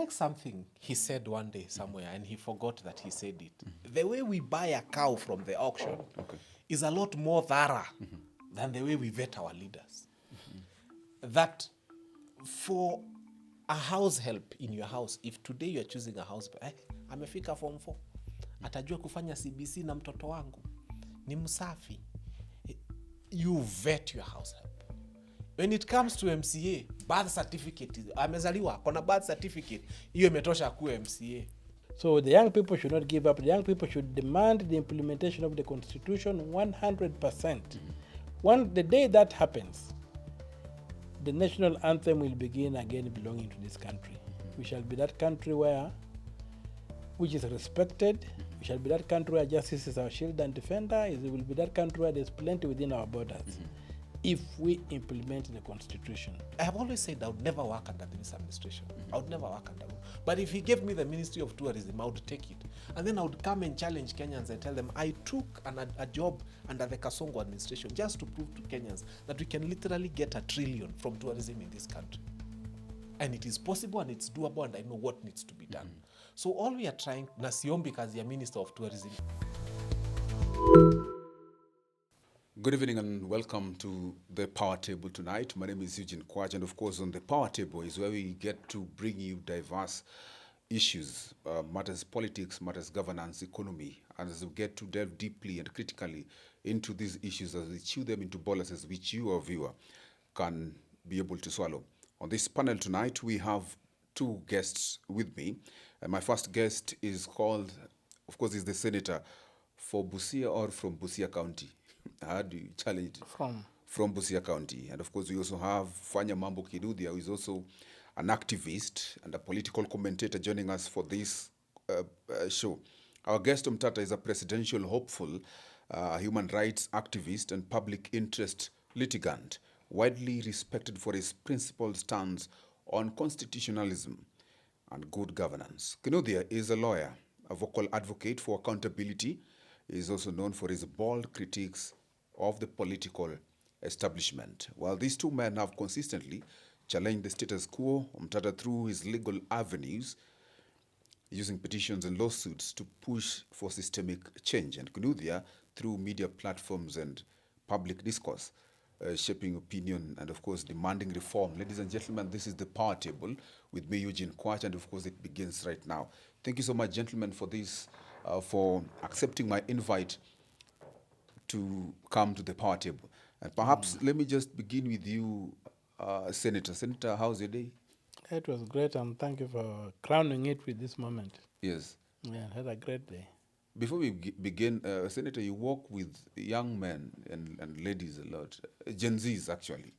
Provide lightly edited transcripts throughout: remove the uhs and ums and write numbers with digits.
like something he said one day somewhere, and he forgot that he said it. The way we buy a cow from the auction is a lot more thorough than the way we vet our leaders. That for a house help in your house, if today you're choosing a house, amefika form 4, atajua kufanya CBC na mtoto wangu, ni msafi. You vet your house help. When it comes to MCA, birth certificate, amezaliwa kona birth certificate, hiyo imetosha kuwa MCA. So the young people should not give up. The young people should demand the implementation of the constitution 100%. The day that happens, the national anthem will begin again belonging to this country. We shall be that country which is respected. We shall be that country where justice is our shield and defender. It will be that country where there's plenty within our borders. If we implement the constitution. I have always said I would never work under this administration. I would never work under him. But if he gave me the Ministry of Tourism, I would take it. And then I would come and challenge Kenyans and tell them I took a job under the Kasongo administration just to prove to Kenyans that we can literally get $1 trillion from tourism in this country. And it is possible and it's doable, and I know what needs to be done. So all we are trying, na siombi kazi ya Minister of Tourism. Good evening and welcome to the Powertable tonight. My name is Eugene Kwaj, and of course on the Powertable is where we get to bring you diverse issues, matters politics, matters governance, economy, and as we get to delve deeply and critically into these issues as we chew them into boluses which you, our viewer, can be able to swallow. On this panel tonight, we have two guests with me. And my first guest is called, of course, is the senator for Busia or from Busia County. How do you challenge it? From Busia County. And of course, we also have Fanya Mambo Kinuthia, who is also an activist and a political commentator joining us for this show. Our guest Omtatah is a presidential hopeful, human rights activist and public interest litigant, widely respected for his principled stance on constitutionalism and good governance. Kinuthia is a lawyer, a vocal advocate for accountability. He is also known for his bold critiques of the political establishment. While these two men have consistently challenged the status quo, Omtatah through his legal avenues, using petitions and lawsuits to push for systemic change, and Kinuthia through media platforms and public discourse, shaping opinion and of course demanding reform. Ladies and gentlemen, this is the Powertable with me, Eugene Kwaj, and of course it begins right now. Thank you so much, gentlemen, for this. For accepting my invite to come to the Powertable. And perhaps let me just begin with you, Senator. Senator, how's your day? It was great, and thank you for crowning it with this moment. Yes. Yeah, I had a great day. Before we begin, Senator, you work with young men and ladies a lot, Gen Zs actually.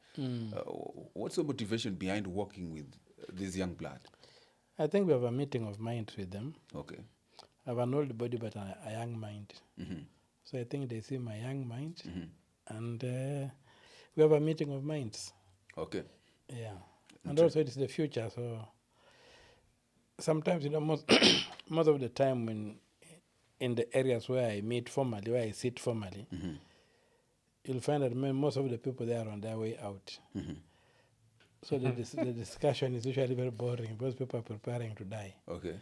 What's the motivation behind working with this young blood? I think we have a meeting of minds with them. Okay. I have an old body but a young mind. So I think they see my young mind, and we have a meeting of minds. Okay. Yeah. And also it's the future, so sometimes, most of the time when in the areas where I meet formally, where I sit formally, you'll find that most of the people there are on their way out. So the discussion is usually very boring because people are preparing to die. Okay.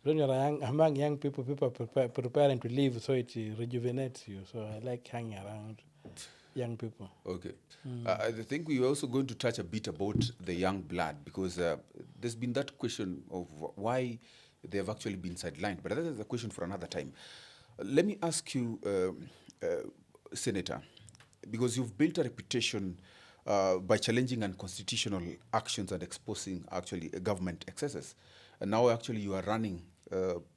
When you're among young people, people are preparing to leave, so it rejuvenates you. So I like hanging around young people. Okay. I think we are also going to touch a bit about the young blood, because there's been that question of why they have actually been sidelined. But that is a question for another time. Let me ask you, Senator, because you've built a reputation by challenging unconstitutional actions and exposing actually government excesses. And now actually you are running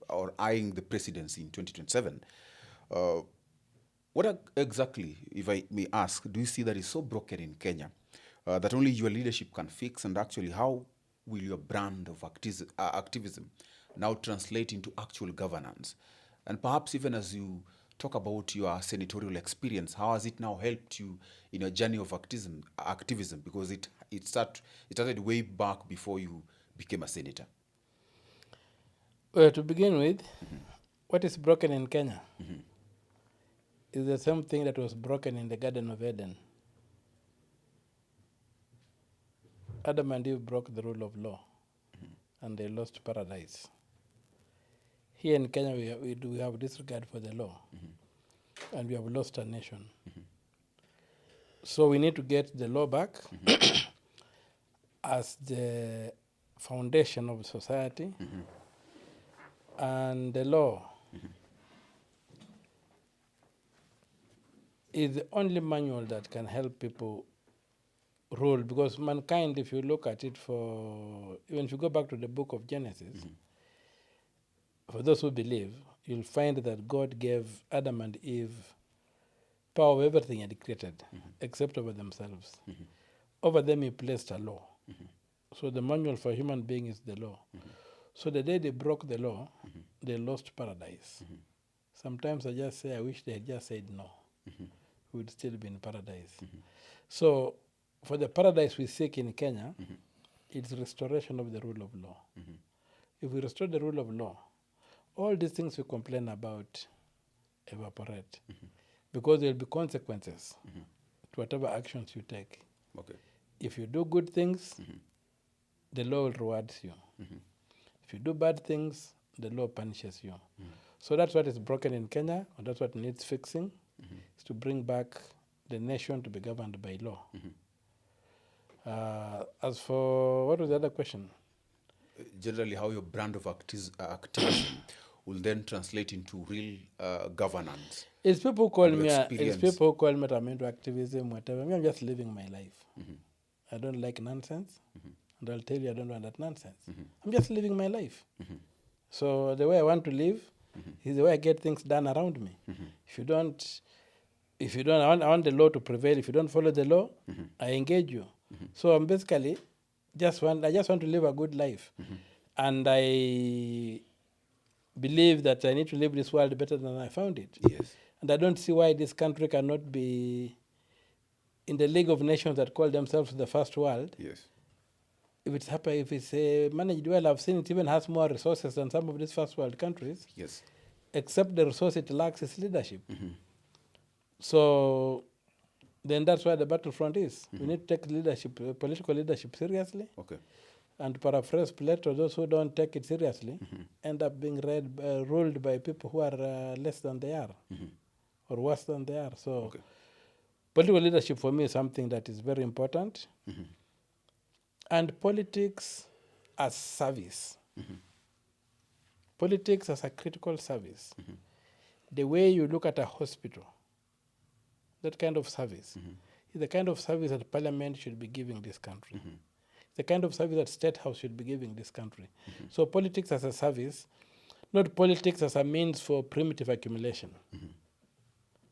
or eyeing the presidency in 2027. What exactly, if I may ask, do you see that is so broken in Kenya that only your leadership can fix? And actually, how will your brand of activism now translate into actual governance? And perhaps even as you talk about your senatorial experience, how has it now helped you in your journey of activism? Because it started way back before you became a senator. Well, to begin with, what is broken in Kenya is the same thing that was broken in the Garden of Eden. Adam and Eve broke the rule of law. and they lost paradise. Here in Kenya, we have disregard for the law, and we have lost our nation. So we need to get the law back as the foundation of society, and the law is the only manual that can help people rule, because mankind, if you look at it, even if you go back to the book of Genesis, for those who believe, you'll find that God gave Adam and Eve power over everything he had created, except over themselves. Over them he placed a law. So the manual for human being is the law. So the day they broke the law, they lost paradise. Sometimes I just say, I wish they had just said no. We would still be in paradise. So for the paradise we seek in Kenya, it's restoration of the rule of law. If we restore the rule of law, all these things we complain about evaporate, because there will be consequences to whatever actions you take. Okay. If you do good things, the law will reward you. If you do bad things, the law punishes you. So that's what is broken in Kenya, and that's what needs fixing, is to bring back the nation to be governed by law. As for, what was the other question? Generally, how your brand of activism will then translate into real governance. It's people who call And me, experience. it's people who call me that I'm into activism, whatever. Me, I'm just living my life. I don't like nonsense, and I'll tell you I don't want that nonsense. I'm just living my life. So the way I want to live is the way I get things done around me. If you don't, I want the law to prevail. If you don't follow the law, I engage you. So I'm basically I just want to live a good life, and I believe that I need to leave this world better than I found it. Yes. And I don't see why this country cannot be in the League of Nations that call themselves the first world. Yes. If it's managed well, I've seen it even has more resources than some of these first world countries. Yes. Except the resource it lacks is leadership. So then that's where the battlefront is. We need to take leadership, political leadership seriously. Okay. And to paraphrase Plato, those who don't take it seriously end up being ruled by people who are less than they are, or worse than they are. So political leadership for me is something that is very important. And politics as service. Politics as a critical service. The way you look at a hospital, that kind of service, is the kind of service that Parliament should be giving this country. The kind of service that State House should be giving this country. So politics as a service, not politics as a means for primitive accumulation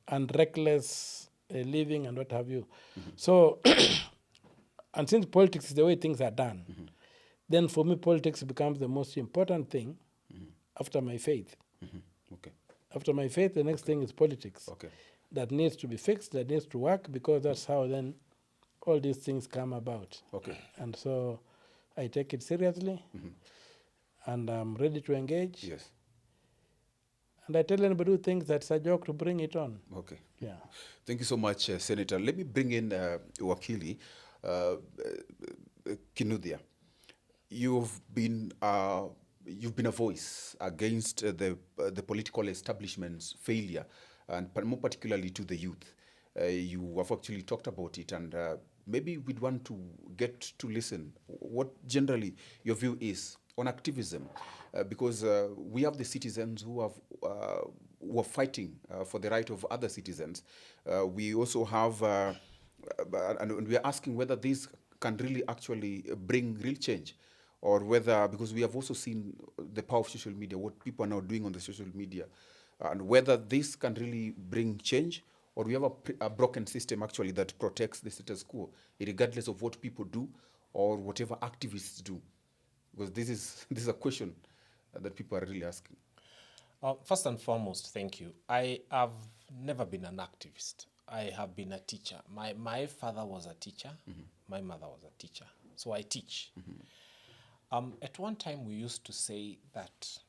and reckless living and what have you. So, and since politics is the way things are done, then for me politics becomes the most important thing after my faith. Okay. After my faith, the next thing is politics. Okay. That needs to be fixed, that needs to work, because that's how then all these things come about. Okay. And so I take it seriously, and I'm ready to engage. Yes. And I tell anybody who thinks that's a joke to bring it on. Okay. Yeah. Thank you so much, Senator. Let me bring in Wakili Kinuthia. You've been a voice against the political establishment's failure, and more particularly to the youth. You have actually talked about it, and maybe we'd want to get to listen what generally your view is on activism, because we have the citizens who are fighting for the right of other citizens. We also have, and we are asking whether this can really actually bring real change, or whether, because we have also seen the power of social media, what people are now doing on the social media, and whether this can really bring change, or we have a broken system actually that protects the status quo, regardless of what people do or whatever activists do. Because this is a question that people are really asking. First and foremost, thank you. I have never been an activist. I have been a teacher. My father was a teacher. My mother was a teacher. So I teach. At one time, we used to say that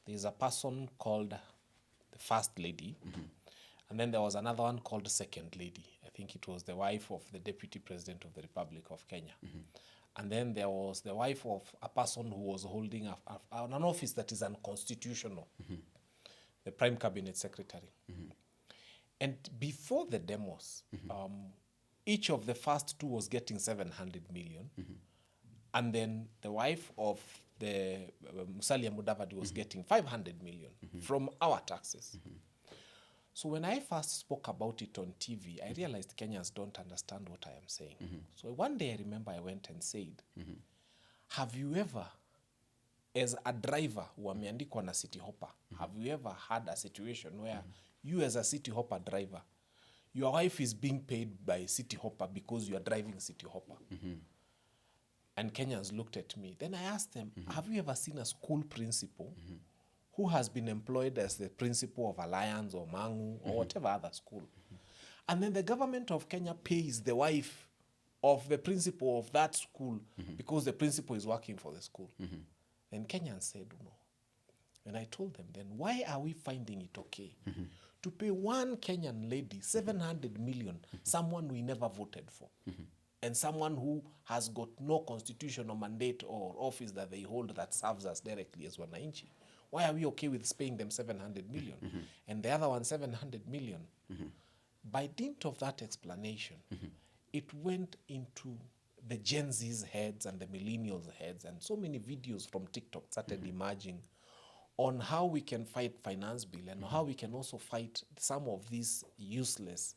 there's a person called the First Lady, and then there was another one called Second Lady. I think it was the wife of the Deputy President of the Republic of Kenya. And then there was the wife of a person who was holding an office that is unconstitutional, the Prime Cabinet Secretary. And before the demos, each of the first two was getting 700 million. And then the wife of the Musalia Mudavadi was getting 500 million from our taxes. So when I first spoke about it on TV, I realized Kenyans don't understand what I am saying. So one day I remember I went and said, have you ever, as a driver who ameandikwa na City Hopper, have you ever had a situation where you as a City Hopper driver, your wife is being paid by City Hopper because you are driving City Hopper? And Kenyans looked at me. Then I asked them, have you ever seen a school principal who has been employed as the principal of Alliance or Mangu or whatever other school? And then the government of Kenya pays the wife of the principal of that school because the principal is working for the school. And Kenyans said no. And I told them, then why are we finding it okay to pay one Kenyan lady 700 million, someone we never voted for? And someone who has got no constitutional mandate or office that they hold that serves us directly as Wananchi. Why are we okay with paying them 700 million? And the other one 700 million? By dint of that explanation, it went into the Gen Z's heads and the millennials' heads, and so many videos from TikTok started emerging on how we can fight finance bill and how we can also fight some of these useless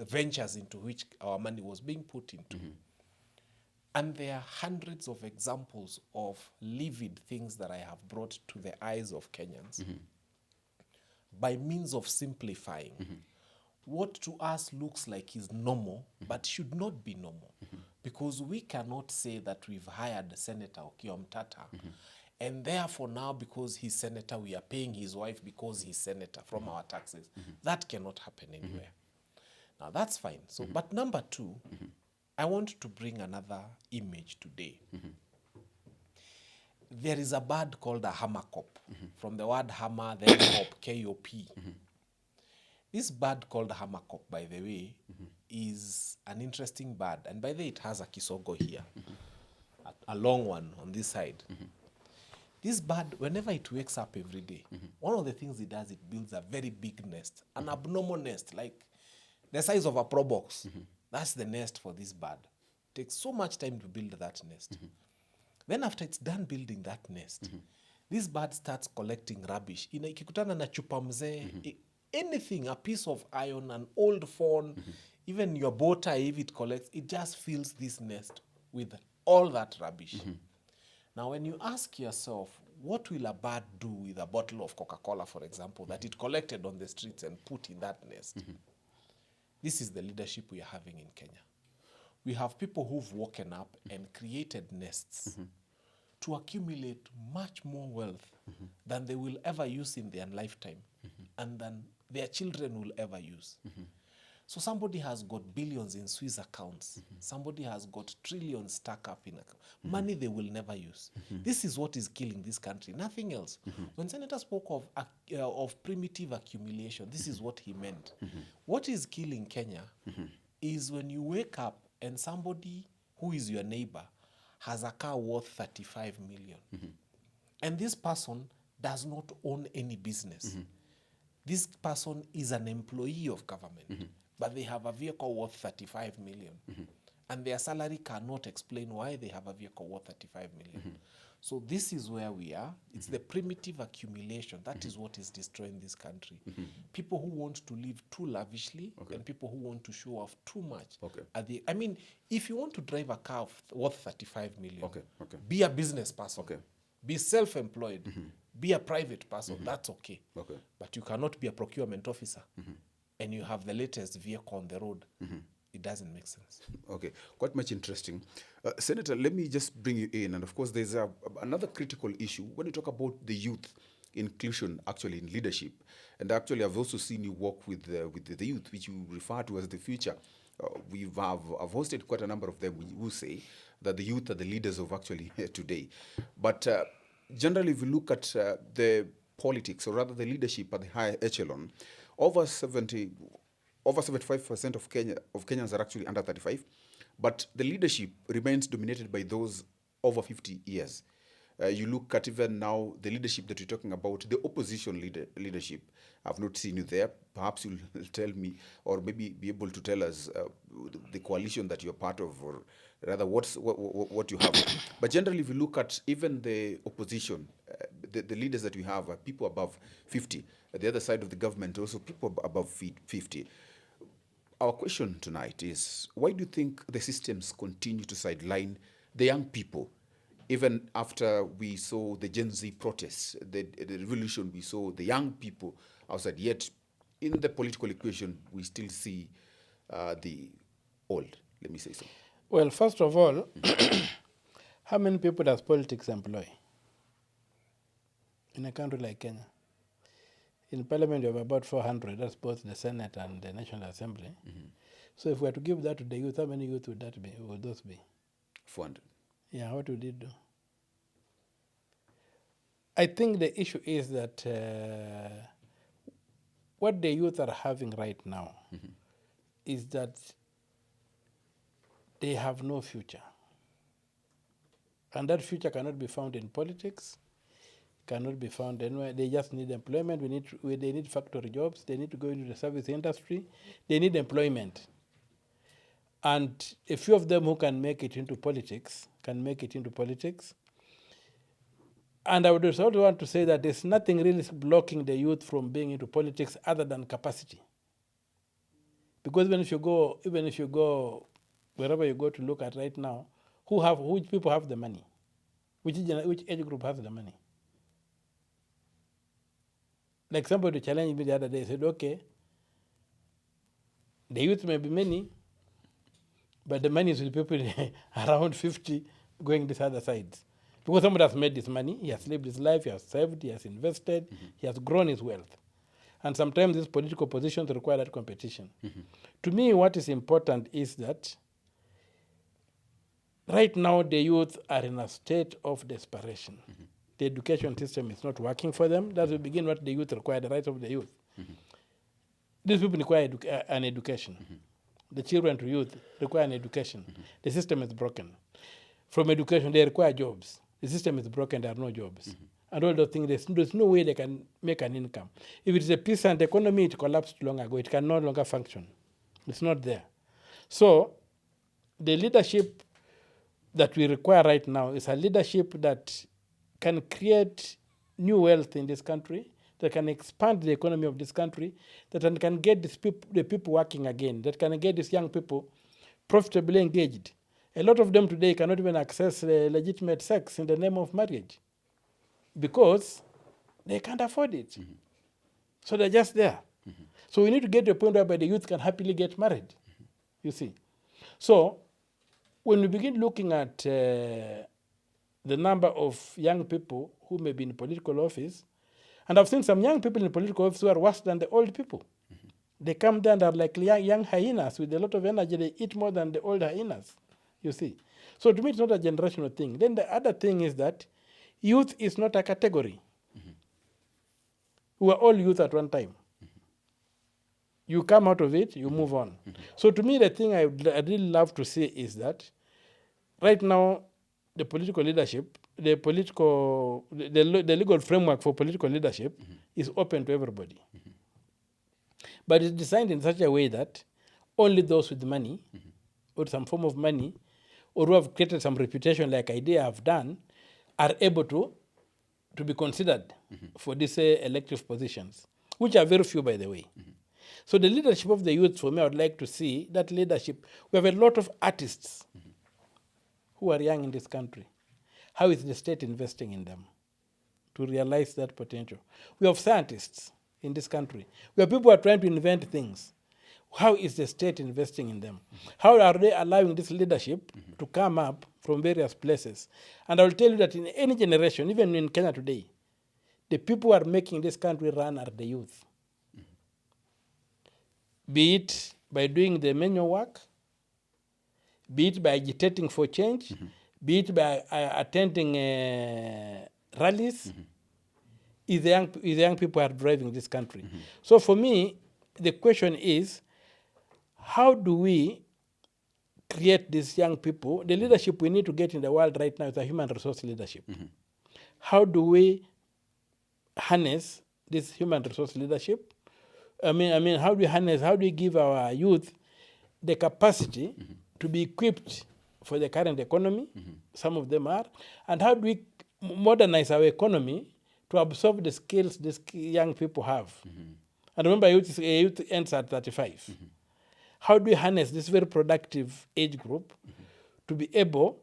ventures into which our money was being put into. And there are hundreds of examples of livid things that I have brought to the eyes of Kenyans by means of simplifying what to us looks like is normal, but should not be normal. Because we cannot say that we've hired Senator Okiya Omtatah, and therefore now because he's senator, we are paying his wife because he's senator from our taxes. That cannot happen anywhere. Now that's fine. So, but number two, I want to bring another image today. There is a bird called a hammer cop. From the word hammer, then cop, K-O-P. This bird called hammer cop, by the way, is an interesting bird. And by the way, it has a kisogo here, a long one on this side. This bird, whenever it wakes up every day, one of the things it does, it builds a very big nest, an abnormal nest, like the size of a pro box. That's the nest for this bird. It takes so much time to build that nest. Then after it's done building that nest, this bird starts collecting rubbish. Ikikutana na chupa mzee, anything, a piece of iron, an old phone, even your bow tie, if it collects, it just fills this nest with all that rubbish. Now, when you ask yourself, what will a bird do with a bottle of Coca-Cola, for example, that it collected on the streets and put in that nest? This is the leadership we are having in Kenya. We have people who've woken up and created nests to accumulate much more wealth than they will ever use in their lifetime and than their children will ever use. So somebody has got billions in Swiss accounts. Somebody has got trillions stuck up in money they will never use. This is what is killing this country, nothing else. When Senator spoke of primitive accumulation, this is what he meant. What is killing Kenya is when you wake up and somebody who is your neighbor has a car worth 35 million. And this person does not own any business. This person is an employee of government, but they have a vehicle worth 35 million. And their salary cannot explain why they have a vehicle worth 35 million. So this is where we are. It's the primitive accumulation. That is what is destroying this country. People who want to live too lavishly and people who want to show off too much. I mean, if you want to drive a car worth 35 million, be a business person, be self-employed, be a private person, that's okay. But you cannot be a procurement officer and you have the latest vehicle on the road. It doesn't make sense. Okay, quite much interesting. Senator, let me just bring you in. And of course, there's another critical issue when you talk about the youth inclusion actually in leadership. And actually, I've also seen you work with the youth, which you refer to as the future. I've hosted quite a number of them who say that the youth are the leaders of actually today. But generally, if you look at the politics, or rather the leadership at the higher echelon, over 75% of Kenyans are actually under 35, but the leadership remains dominated by those over 50 years. You look at even now the leadership that we're talking about, the opposition leadership. I've not seen you there. Perhaps you'll tell me, or maybe be able to tell us the coalition that you're part of, or rather what you have. But generally, if you look at even the opposition, the leaders that we have are people above 50. At the other side of the government, also people above 50. Our question tonight is, why do you think the systems continue to sideline the young people? Even after we saw the Gen Z protests, the revolution, we saw the young people outside. Yet, in the political equation, we still see the old, let me say so. Well, first of all, how many people does politics employ in a country like Kenya? In Parliament, you have about 400. That's both the Senate and the National Assembly. So if we were to give that to the youth, how many youth would that be? Would those be? 400. Yeah, what would it do? I think the issue is that what the youth are having right now is that they have no future. And that future cannot be found in politics, cannot be found anywhere. They just need employment. They need factory jobs. They need to go into the service industry. They need employment. And a few of them who can make it into politics can make it into politics. And I would also want to say that there's nothing really blocking the youth from being into politics other than capacity. Because even if you go wherever you go to look at right now, which people have the money? Which age group has the money? Like somebody challenged me the other day, said, okay, the youth may be many, but the money is with people around 50 going this other side. Because somebody has made this money, he has lived his life, he has saved, he has invested, he has grown his wealth. And sometimes these political positions require that competition. To me, what is important is that right now the youth are in a state of desperation. The education system is not working for them. That's to begin what the youth require, the rights of the youth. These people require an education. The children to youth require an education. The system is broken. From education, they require jobs. The system is broken, there are no jobs. And all those things, there's no way they can make an income. If it is a peasant economy, it collapsed long ago. It can no longer function. It's not there. So the leadership that we require right now is a leadership that can create new wealth in this country, that can expand the economy of this country, that can get the people working again, that can get these young people profitably engaged. A lot of them today cannot even access legitimate sex in the name of marriage because they can't afford it. So they're just there. So we need to get to a point where the youth can happily get married, you see. So when we begin looking at the number of young people who may be in political office, and I've seen some young people in political office who are worse than the old people. They come there and are like young hyenas with a lot of energy. They eat more than the old hyenas, you see. So to me, it's not a generational thing. Then the other thing is that youth is not a category. We were all youth at one time. You come out of it, you move on. So to me, the thing I'd really love to see is that right now, the political leadership, the legal framework for political leadership is open to everybody. But it's designed in such a way that only those with money or some form of money or who have created some reputation like IDEA have done are able to be considered for these elective positions, which are very few, by the way. So the leadership of the youth, for me, I would like to see that leadership. We have a lot of artists who are young in this country. How is the state investing in them to realize that potential? We have scientists in this country. We have people who are trying to invent things. How is the state investing in them? How are they allowing this leadership to come up from various places? And I will tell you that in any generation, even in Kenya today, the people who are making this country run are the youth. Be it by doing the manual work, be it by agitating for change, be it by attending rallies, is the young people are driving this country. So for me, the question is, how do we create these young people, the leadership we need to get in the world right now is a human resource leadership. How do we harness this human resource leadership? How do we give our youth the capacity to be equipped for the current economy? Some of them are. And how do we modernize our economy to absorb the skills these young people have? And remember, youth ends at 35. How do we harness this very productive age group to be able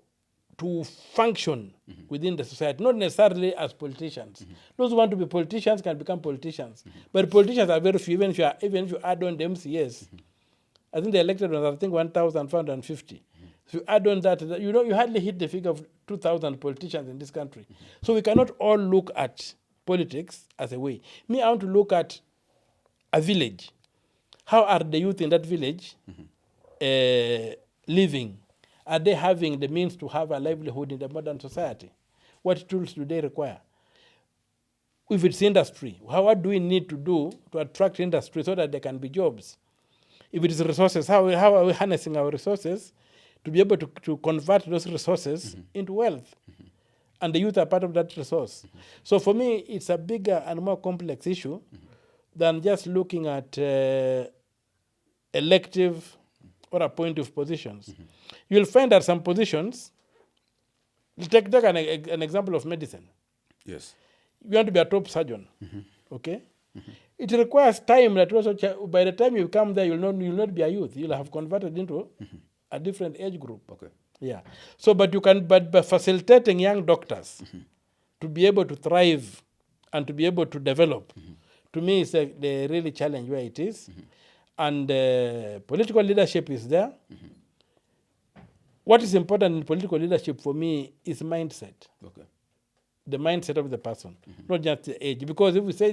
to function within the society, not necessarily as politicians. Those who want to be politicians can become politicians. But politicians are very few, even if you add on the MCAs. I think the elected ones, I think 1,550. So you add on that, you hardly hit the figure of 2,000 politicians in this country. So we cannot all look at politics as a way. I want to look at a village. How are the youth in that village living? Are they having the means to have a livelihood in the modern society? What tools do they require? If it's industry, what do we need to do to attract industry so that there can be jobs? If it is resources, how are we harnessing our resources to be able to convert those resources into wealth? And the youth are part of that resource. So for me, it's a bigger and more complex issue than just looking at elective or appointive positions. You'll find that some positions, take an example of medicine. Yes. You want to be a top surgeon, okay? It requires time that also, by the time you come there, you'll not be a youth. You'll have converted into a different age group. Okay. Yeah. So, but by facilitating young doctors to be able to thrive and to be able to develop, to me, it's the really challenge where it is. And political leadership is there. What is important in political leadership for me is mindset. Okay. The mindset of the person, not just the age. Because if we say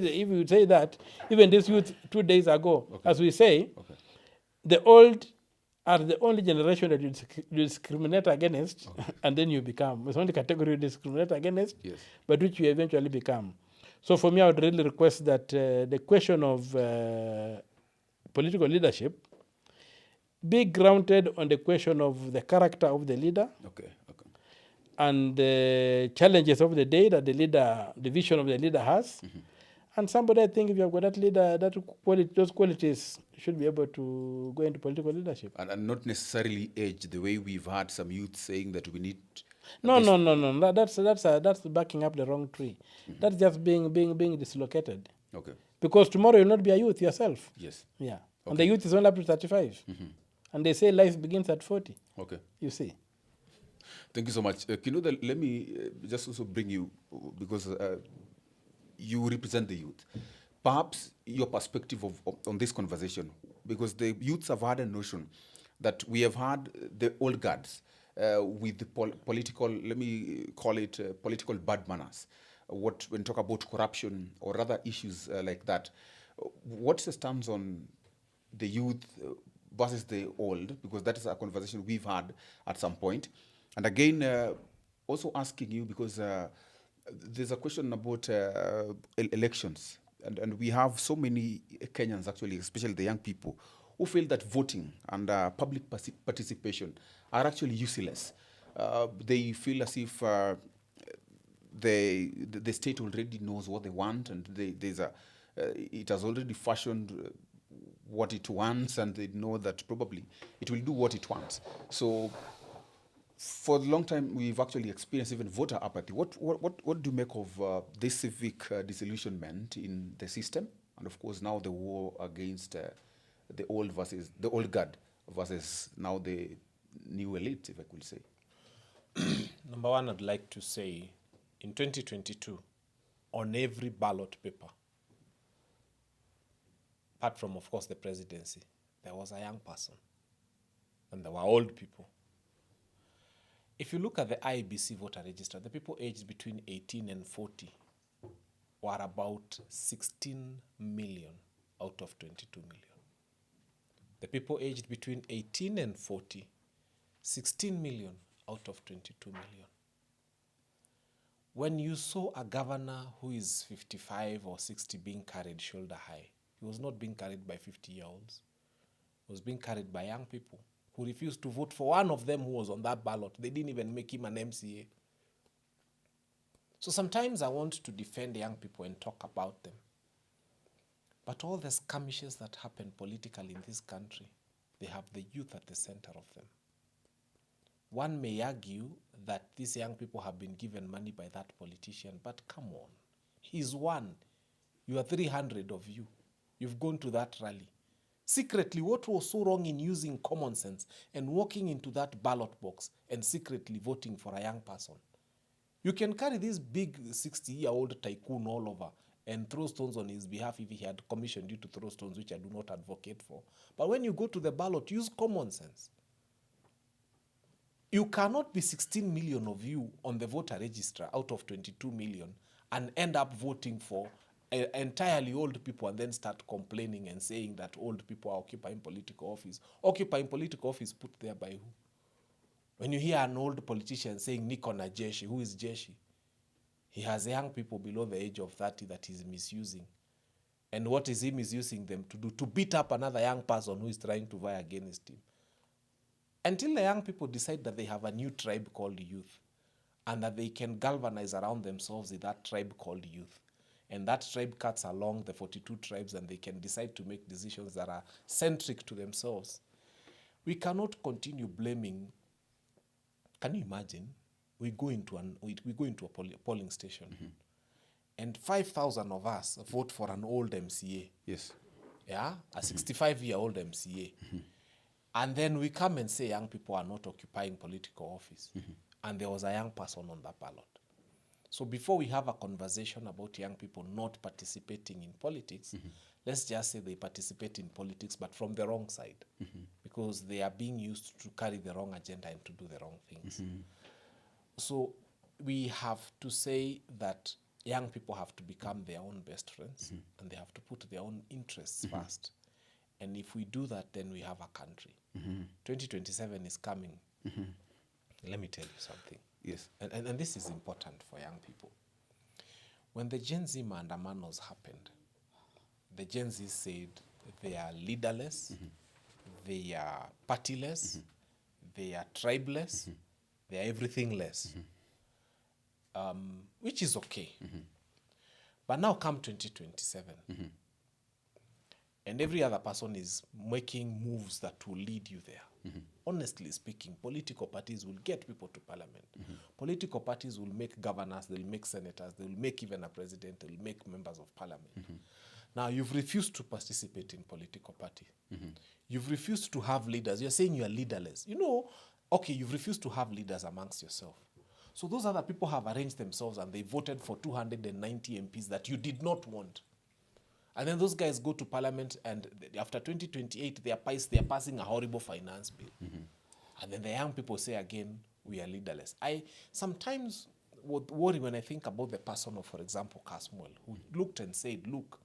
that, even this youth 2 days ago, as we say, the old are the only generation that you discriminate against, and then you become. It's only category you discriminate against, but which you eventually become. So for me, I would really request that the question of political leadership be grounded on the question of the character of the leader. And the challenges of the day that the vision of the leader has. And somebody, I think, if you have got that leader, those qualities should be able to go into political leadership. And not necessarily age, the way we've had some youth saying that we need... No. That's backing up the wrong tree. That's just being dislocated. Okay. Because tomorrow you'll not be a youth yourself. Yes. Yeah. Okay. And the youth is only up to 35. And they say life begins at 40. Okay. You see. Thank you so much. Kinuthia, let me just also bring you, because you represent the youth. Perhaps your perspective on this conversation, because the youths have had a notion that we have had the old guards with the political, let me call it political bad manners. When you talk about corruption or other issues like that, what's the stance on the youth versus the old? Because that is a conversation we've had at some point. And again, also asking you, because there's a question about elections. And we have so many Kenyans, actually, especially the young people, who feel that voting and public participation are actually useless. They feel as if the state already knows what they want, and it has already fashioned what it wants, and they know that probably it will do what it wants. So for a long time, we've actually experienced even voter apathy. What do you make of this civic disillusionment in the system? And of course, now the war against the old guard versus now the new elite, if I could say. Number one, I'd like to say, in 2022, on every ballot paper, apart from, of course, the presidency, there was a young person, and there were old people. If you look at the IEBC voter register, the people aged between 18 and 40 were about 16 million out of 22 million. The people aged between 18 and 40, 16 million out of 22 million. When you saw a governor who is 55 or 60 being carried shoulder high, he was not being carried by 50-year-olds. He was being carried by young people who refused to vote for one of them who was on that ballot. They didn't even make him an MCA. So sometimes I want to defend young people and talk about them. But all the skirmishes that happen politically in this country, they have the youth at the center of them. One may argue that these young people have been given money by that politician, but come on, he's one. You are 300 of you. You've gone to that rally. Secretly, what was so wrong in using common sense and walking into that ballot box and secretly voting for a young person? You can carry this big 60-year-old tycoon all over and throw stones on his behalf if he had commissioned you to throw stones, which I do not advocate for. But when you go to the ballot, use common sense. You cannot be 16 million of you on the voter register out of 22 million and end up voting for entirely old people and then start complaining and saying that old people are occupying political office. Occupying political office put there by who? When you hear an old politician saying Niko na jeshi, who is jeshi? He has young people below the age of 30 that he's misusing. And what is he misusing them to do? To beat up another young person who is trying to vie against him. Until the young people decide that they have a new tribe called youth and that they can galvanize around themselves in that tribe called youth. And that tribe cuts along the 42 tribes and they can decide to make decisions that are centric to themselves. We cannot continue blaming. Can you imagine? We go into a polling station and 5,000 of us vote for an old MCA. Yes. Yeah, a 65-year-old MCA. And then we come and say young people are not occupying political office. And there was a young person on that ballot. So before we have a conversation about young people not participating in politics, let's just say they participate in politics, but from the wrong side, because they are being used to carry the wrong agenda and to do the wrong things. So we have to say that young people have to become their own best friends, and they have to put their own interests first. And if we do that, then we have a country. 2027 is coming. Let me tell you something. Yes. And this is important for young people. When the Gen Z Maandamanos happened, the Gen Z said they are leaderless, they are partyless, they are tribeless, they are everything less, which is okay. But now come 2027, and every other person is making moves that will lead you there. Honestly speaking, political parties will get people to parliament. Political parties will make governors, they'll make senators, they'll make even a president, they'll make members of parliament. Now, you've refused to participate in political party. You've refused to have leaders. You're saying you are leaderless. You know, okay, you've refused to have leaders amongst yourself. So those other people have arranged themselves and they voted for 290 MPs that you did not want. And then those guys go to parliament and after 2028, they are passing a horrible finance bill. And then the young people say again, we are leaderless. I sometimes would worry when I think about the person of, for example, Casmuel, who looked and said, look,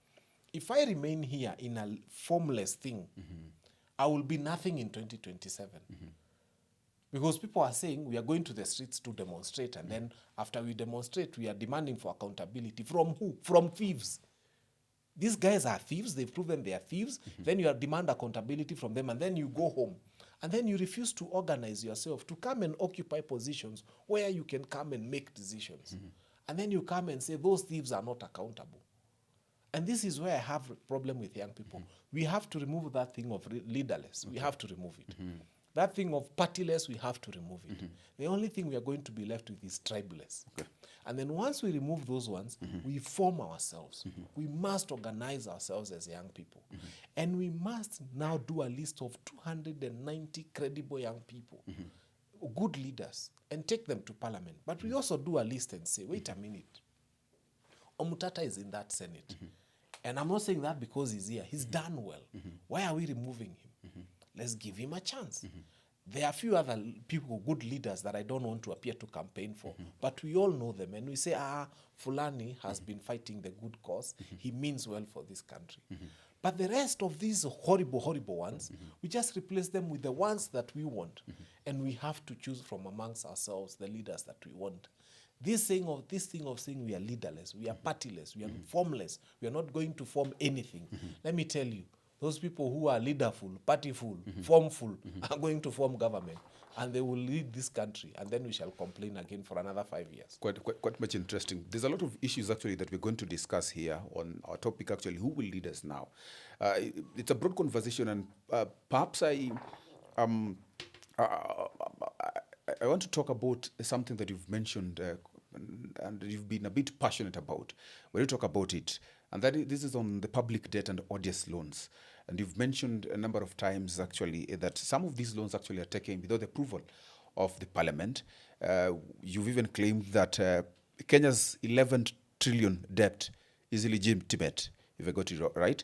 if I remain here in a formless thing, I will be nothing in 2027. Because people are saying we are going to the streets to demonstrate, and then after we demonstrate, we are demanding for accountability. From who? From thieves. These guys are thieves. They've proven they are thieves. Then you demand accountability from them, and then you go home. And then you refuse to organize yourself to come and occupy positions where you can come and make decisions. And then you come and say those thieves are not accountable. And this is where I have a problem with young people. We have to remove that thing of leaderless. We have to remove it. That thing of partyless, we have to remove it. The only thing we are going to be left with is tribeless. And then once we remove those ones, we form ourselves. We must organize ourselves as young people. And we must now do a list of 290 credible young people, good leaders, and take them to parliament. But we also do a list and say, wait a minute, Omtatah is in that Senate. And I'm not saying that because he's here. He's done well. Why are we removing him? Let's give him a chance. There are a few other people, good leaders, that I don't want to appear to campaign for, but we all know them. And we say, Fulani has been fighting the good cause. He means well for this country. But the rest of these horrible, horrible ones, we just replace them with the ones that we want. And we have to choose from amongst ourselves the leaders that we want. This thing of saying we are leaderless, we are partyless, we are formless, we are not going to form anything. Let me tell you, those people who are leaderful, partyful, formful, are going to form government, and they will lead this country, and then we shall complain again for another 5 years. Quite much interesting. There's a lot of issues actually that we're going to discuss here on our topic actually, who will lead us now? It's a broad conversation, and perhaps I want to talk about something that you've mentioned and you've been a bit passionate about when you talk about it, and this is on the public debt and odious loans. And you've mentioned a number of times actually that some of these loans actually are taken without approval of the parliament. You've even claimed that Kenya's 11 trillion debt is illegitimate, if I got it right.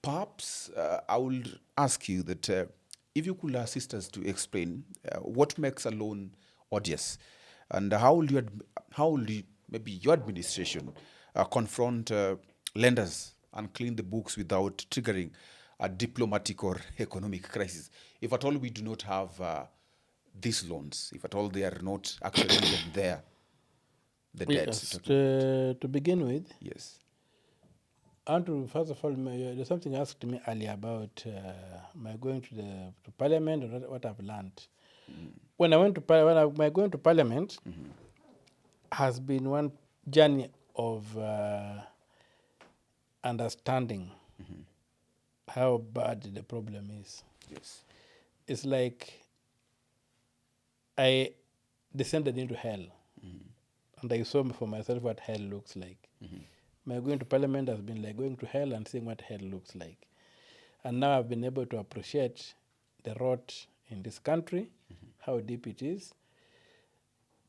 Perhaps I would ask you that if you could assist us to explain what makes a loan odious, and how will you maybe your administration confront lenders and clean the books without triggering a diplomatic or economic crisis, if at all we do not have these loans, if at all they are not actually even there, the debts. Yes, to begin with, Yes. Andrew, first of all, there's something asked me earlier about my going to Parliament or what I've learned. When I went to my going to Parliament has been one journey of understanding how bad the problem is. Yes. It's like I descended into hell, and I saw for myself what hell looks like. My going to Parliament has been like going to hell and seeing what hell looks like. And now I've been able to appreciate the rot in this country, how deep it is.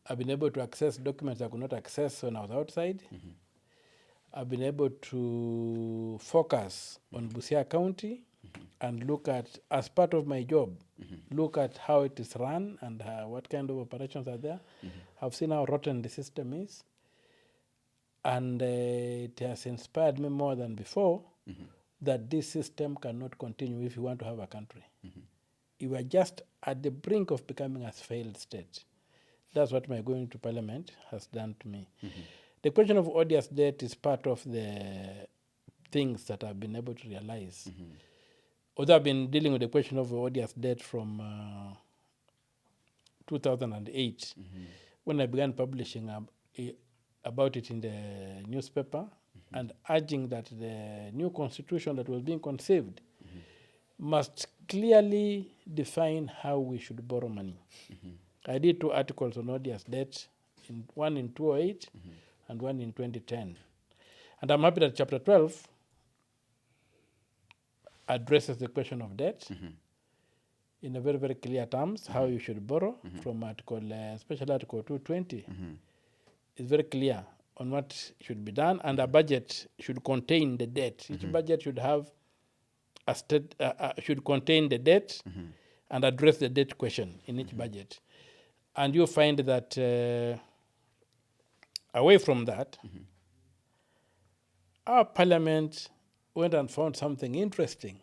I've been able to access documents I could not access when I was outside. I've been able to focus on Busia County and look at, as part of my job, look at how it is run and what kind of operations are there. I've seen how rotten the system is. And it has inspired me more than before that this system cannot continue if you want to have a country. You are just at the brink of becoming a failed state. That's what my going to Parliament has done to me. The question of odious debt is part of the things that I've been able to realize. Although I've been dealing with the question of odious debt from 2008, when I began publishing about it in the newspaper and urging that the new constitution that was being conceived must clearly define how we should borrow money. I did 2 articles on odious debt, one in 2008 and one in 2010. And I'm happy that chapter 12 addresses the question of debt in a very, very clear terms, how you should borrow from special article 220. It's very clear on what should be done, and a budget should contain the debt. Each budget should have a should contain the debt and address the debt question in each budget. And you'll find that away from that, our parliament went and found something interesting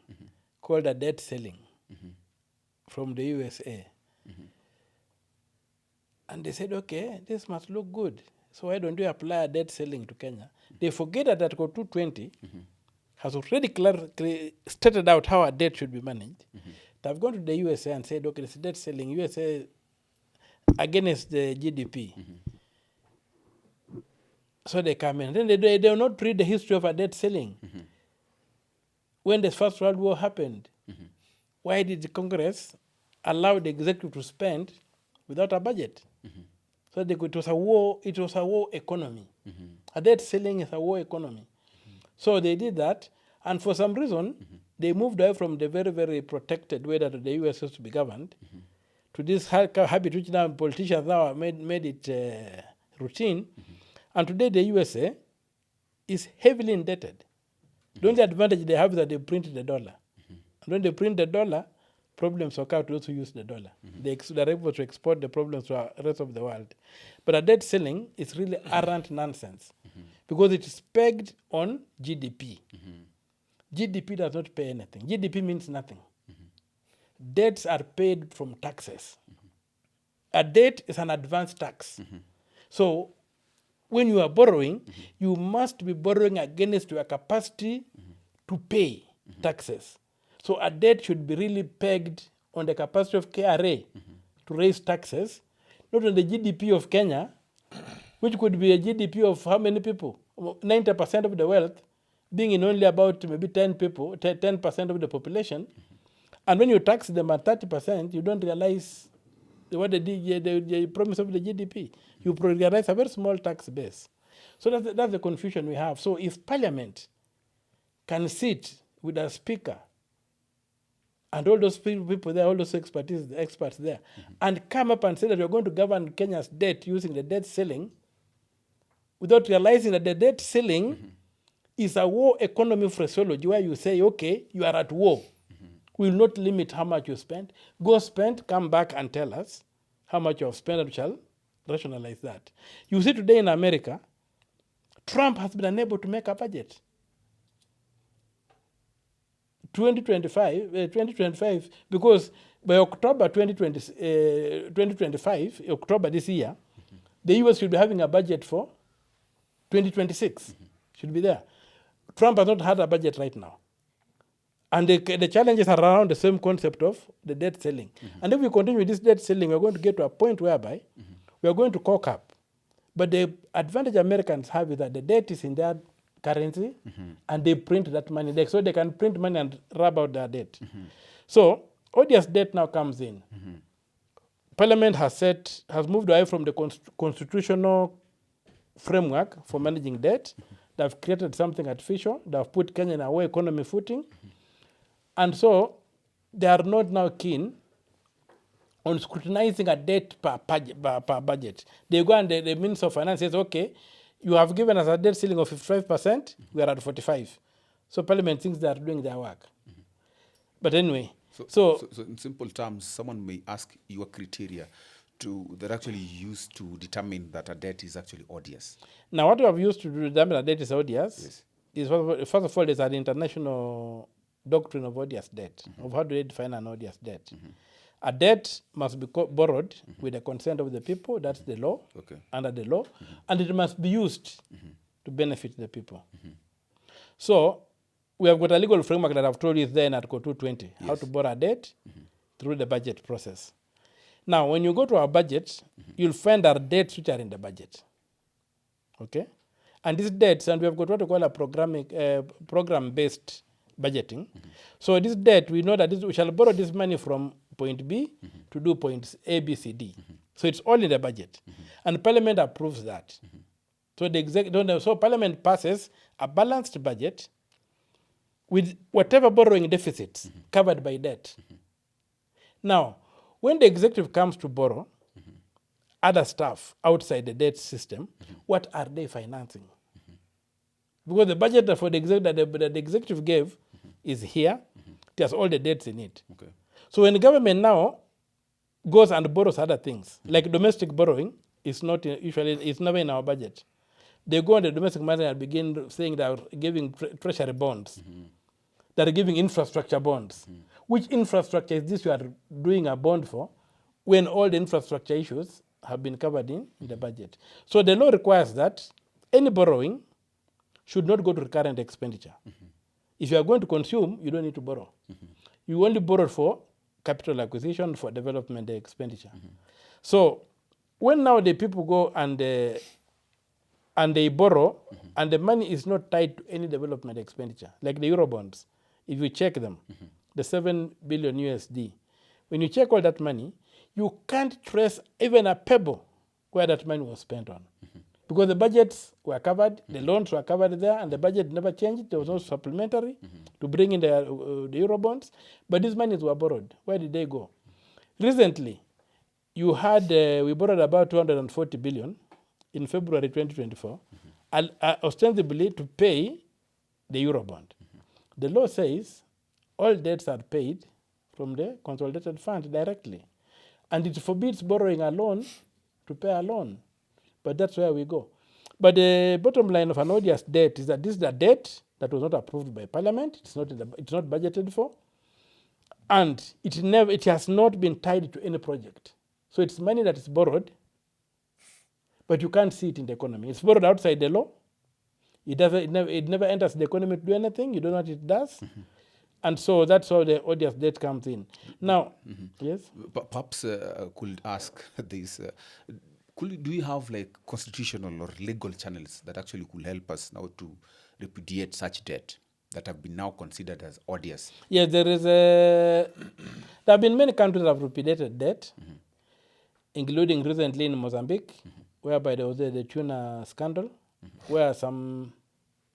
called a debt ceiling from the USA. And they said, okay, this must look good. So why don't we apply a debt ceiling to Kenya? They forget that Article 220 has already stated out how a debt should be managed. They've gone to the USA and said, okay, this debt ceiling, USA against the GDP. So they come in. Then they do not read the history of a debt ceiling. When the First World War happened, why did the Congress allow the executive to spend without a budget? So it was a war economy. A debt ceiling is a war economy. So they did that, and for some reason, they moved away from the very, very protected way that the US used to be governed to this habit which now politicians now made it routine. And today the USA is heavily indebted. The only advantage they have is that they printed the dollar. And when they print the dollar, problems occur to those who use the dollar. They're able to export the problems to the rest of the world. But a debt ceiling is really arrant nonsense because it is pegged on GDP. GDP does not pay anything. GDP means nothing. Debts are paid from taxes. A debt is an advance tax. So when you are borrowing, you must be borrowing against your capacity to pay. taxes. So a debt should be really pegged on the capacity of KRA to raise taxes, not on the GDP of Kenya, which could be a GDP of how many people? 90% of the wealth being in only about maybe 10% of the population. And when you tax them at 30%, you don't realize what the promise of the GDP. You realize a very small tax base. So that's the confusion we have. So if Parliament can sit with a speaker and all those people there, all those experts there, and come up and say that we're going to govern Kenya's debt using the debt ceiling, without realizing that the debt ceiling is a war economy phraseology where you say, okay, you are at war. We will not limit how much you spend. Go spend, come back and tell us how much you have spent, and we shall rationalize that. You see today in America, Trump has been unable to make a budget. 2025, because by October 2025, October this year, the US should be having a budget for 2026. Should be there. Trump has not had a budget right now. And the challenges are around the same concept of the debt ceiling. And if we continue with this debt ceiling, we're going to get to a point whereby we're going to cock up. But the advantage Americans have is that the debt is in their currency and they print that money. So they can print money and rub out their debt. So odious debt now comes in. Parliament has moved away from the constitutional framework for managing debt. They've created something artificial. They've put Kenya in a war economy footing. And so they are not now keen on scrutinizing a debt per budget. They go and the Minister of Finance says, okay, you have given us a debt ceiling of 55%, we are at 45%. So Parliament thinks they are doing their work. But anyway, so in simple terms, someone may ask your criteria that actually used to determine that a debt is actually odious. Now, what we have used to determine a debt is odious is, first of all, there's an international doctrine of odious debt, of how do they define an odious debt. A debt must be borrowed with the consent of the people, that's the law, under the law, and it must be used to benefit the people. So we have got a legal framework that I've told you there in Article 220, how to borrow a debt through the budget process. Now, when you go to our budget, you'll find our debts which are in the budget. Okay? And these debts, and we have got what we call a program-based budgeting. So this debt, we know that we shall borrow this money from point B to do points A, B, C, D. So it's all in the budget. And Parliament approves that. So so Parliament passes a balanced budget with whatever borrowing deficits covered by debt. Now, when the executive comes to borrow other stuff outside the debt system, what are they financing? Because the budget for the executive gave is here. It has all the debts in it. So when the government now goes and borrows other things, like domestic borrowing, it's never in our budget. They go on the domestic market and begin saying they are giving treasury bonds. They are giving infrastructure bonds. Which infrastructure is this you are doing a bond for when all the infrastructure issues have been covered in the budget? So the law requires that any borrowing should not go to recurrent expenditure. If you are going to consume, you don't need to borrow. You only borrow for capital acquisition, for development expenditure. So when now the people go and they borrow, and the money is not tied to any development expenditure, like the Eurobonds, if you check them, the 7 billion USD, when you check all that money, you can't trace even a pebble where that money was spent on. Because the budgets were covered, the loans were covered there, and the budget never changed. There was no supplementary to bring in the Eurobonds. But these monies were borrowed. Where did they go? Recently, we borrowed about 240 billion in February 2024, ostensibly to pay the Eurobond. The law says all debts are paid from the consolidated fund directly. And it forbids borrowing a loan to pay a loan. But that's where we go. But the bottom line of an odious debt is that this is a debt that was not approved by Parliament. It's not budgeted for, and it has not been tied to any project. So it's money that is borrowed, but you can't see it in the economy. It's borrowed outside the law. It never enters the economy to do anything. You don't know what it does. And so that's how the odious debt comes in. Now, yes? Perhaps could ask this. Do we have like constitutional or legal channels that actually could help us now to repudiate such debt that have been now considered as odious? Yes, there have been many countries that have repudiated debt, including recently in Mozambique, whereby there was the tuna scandal, where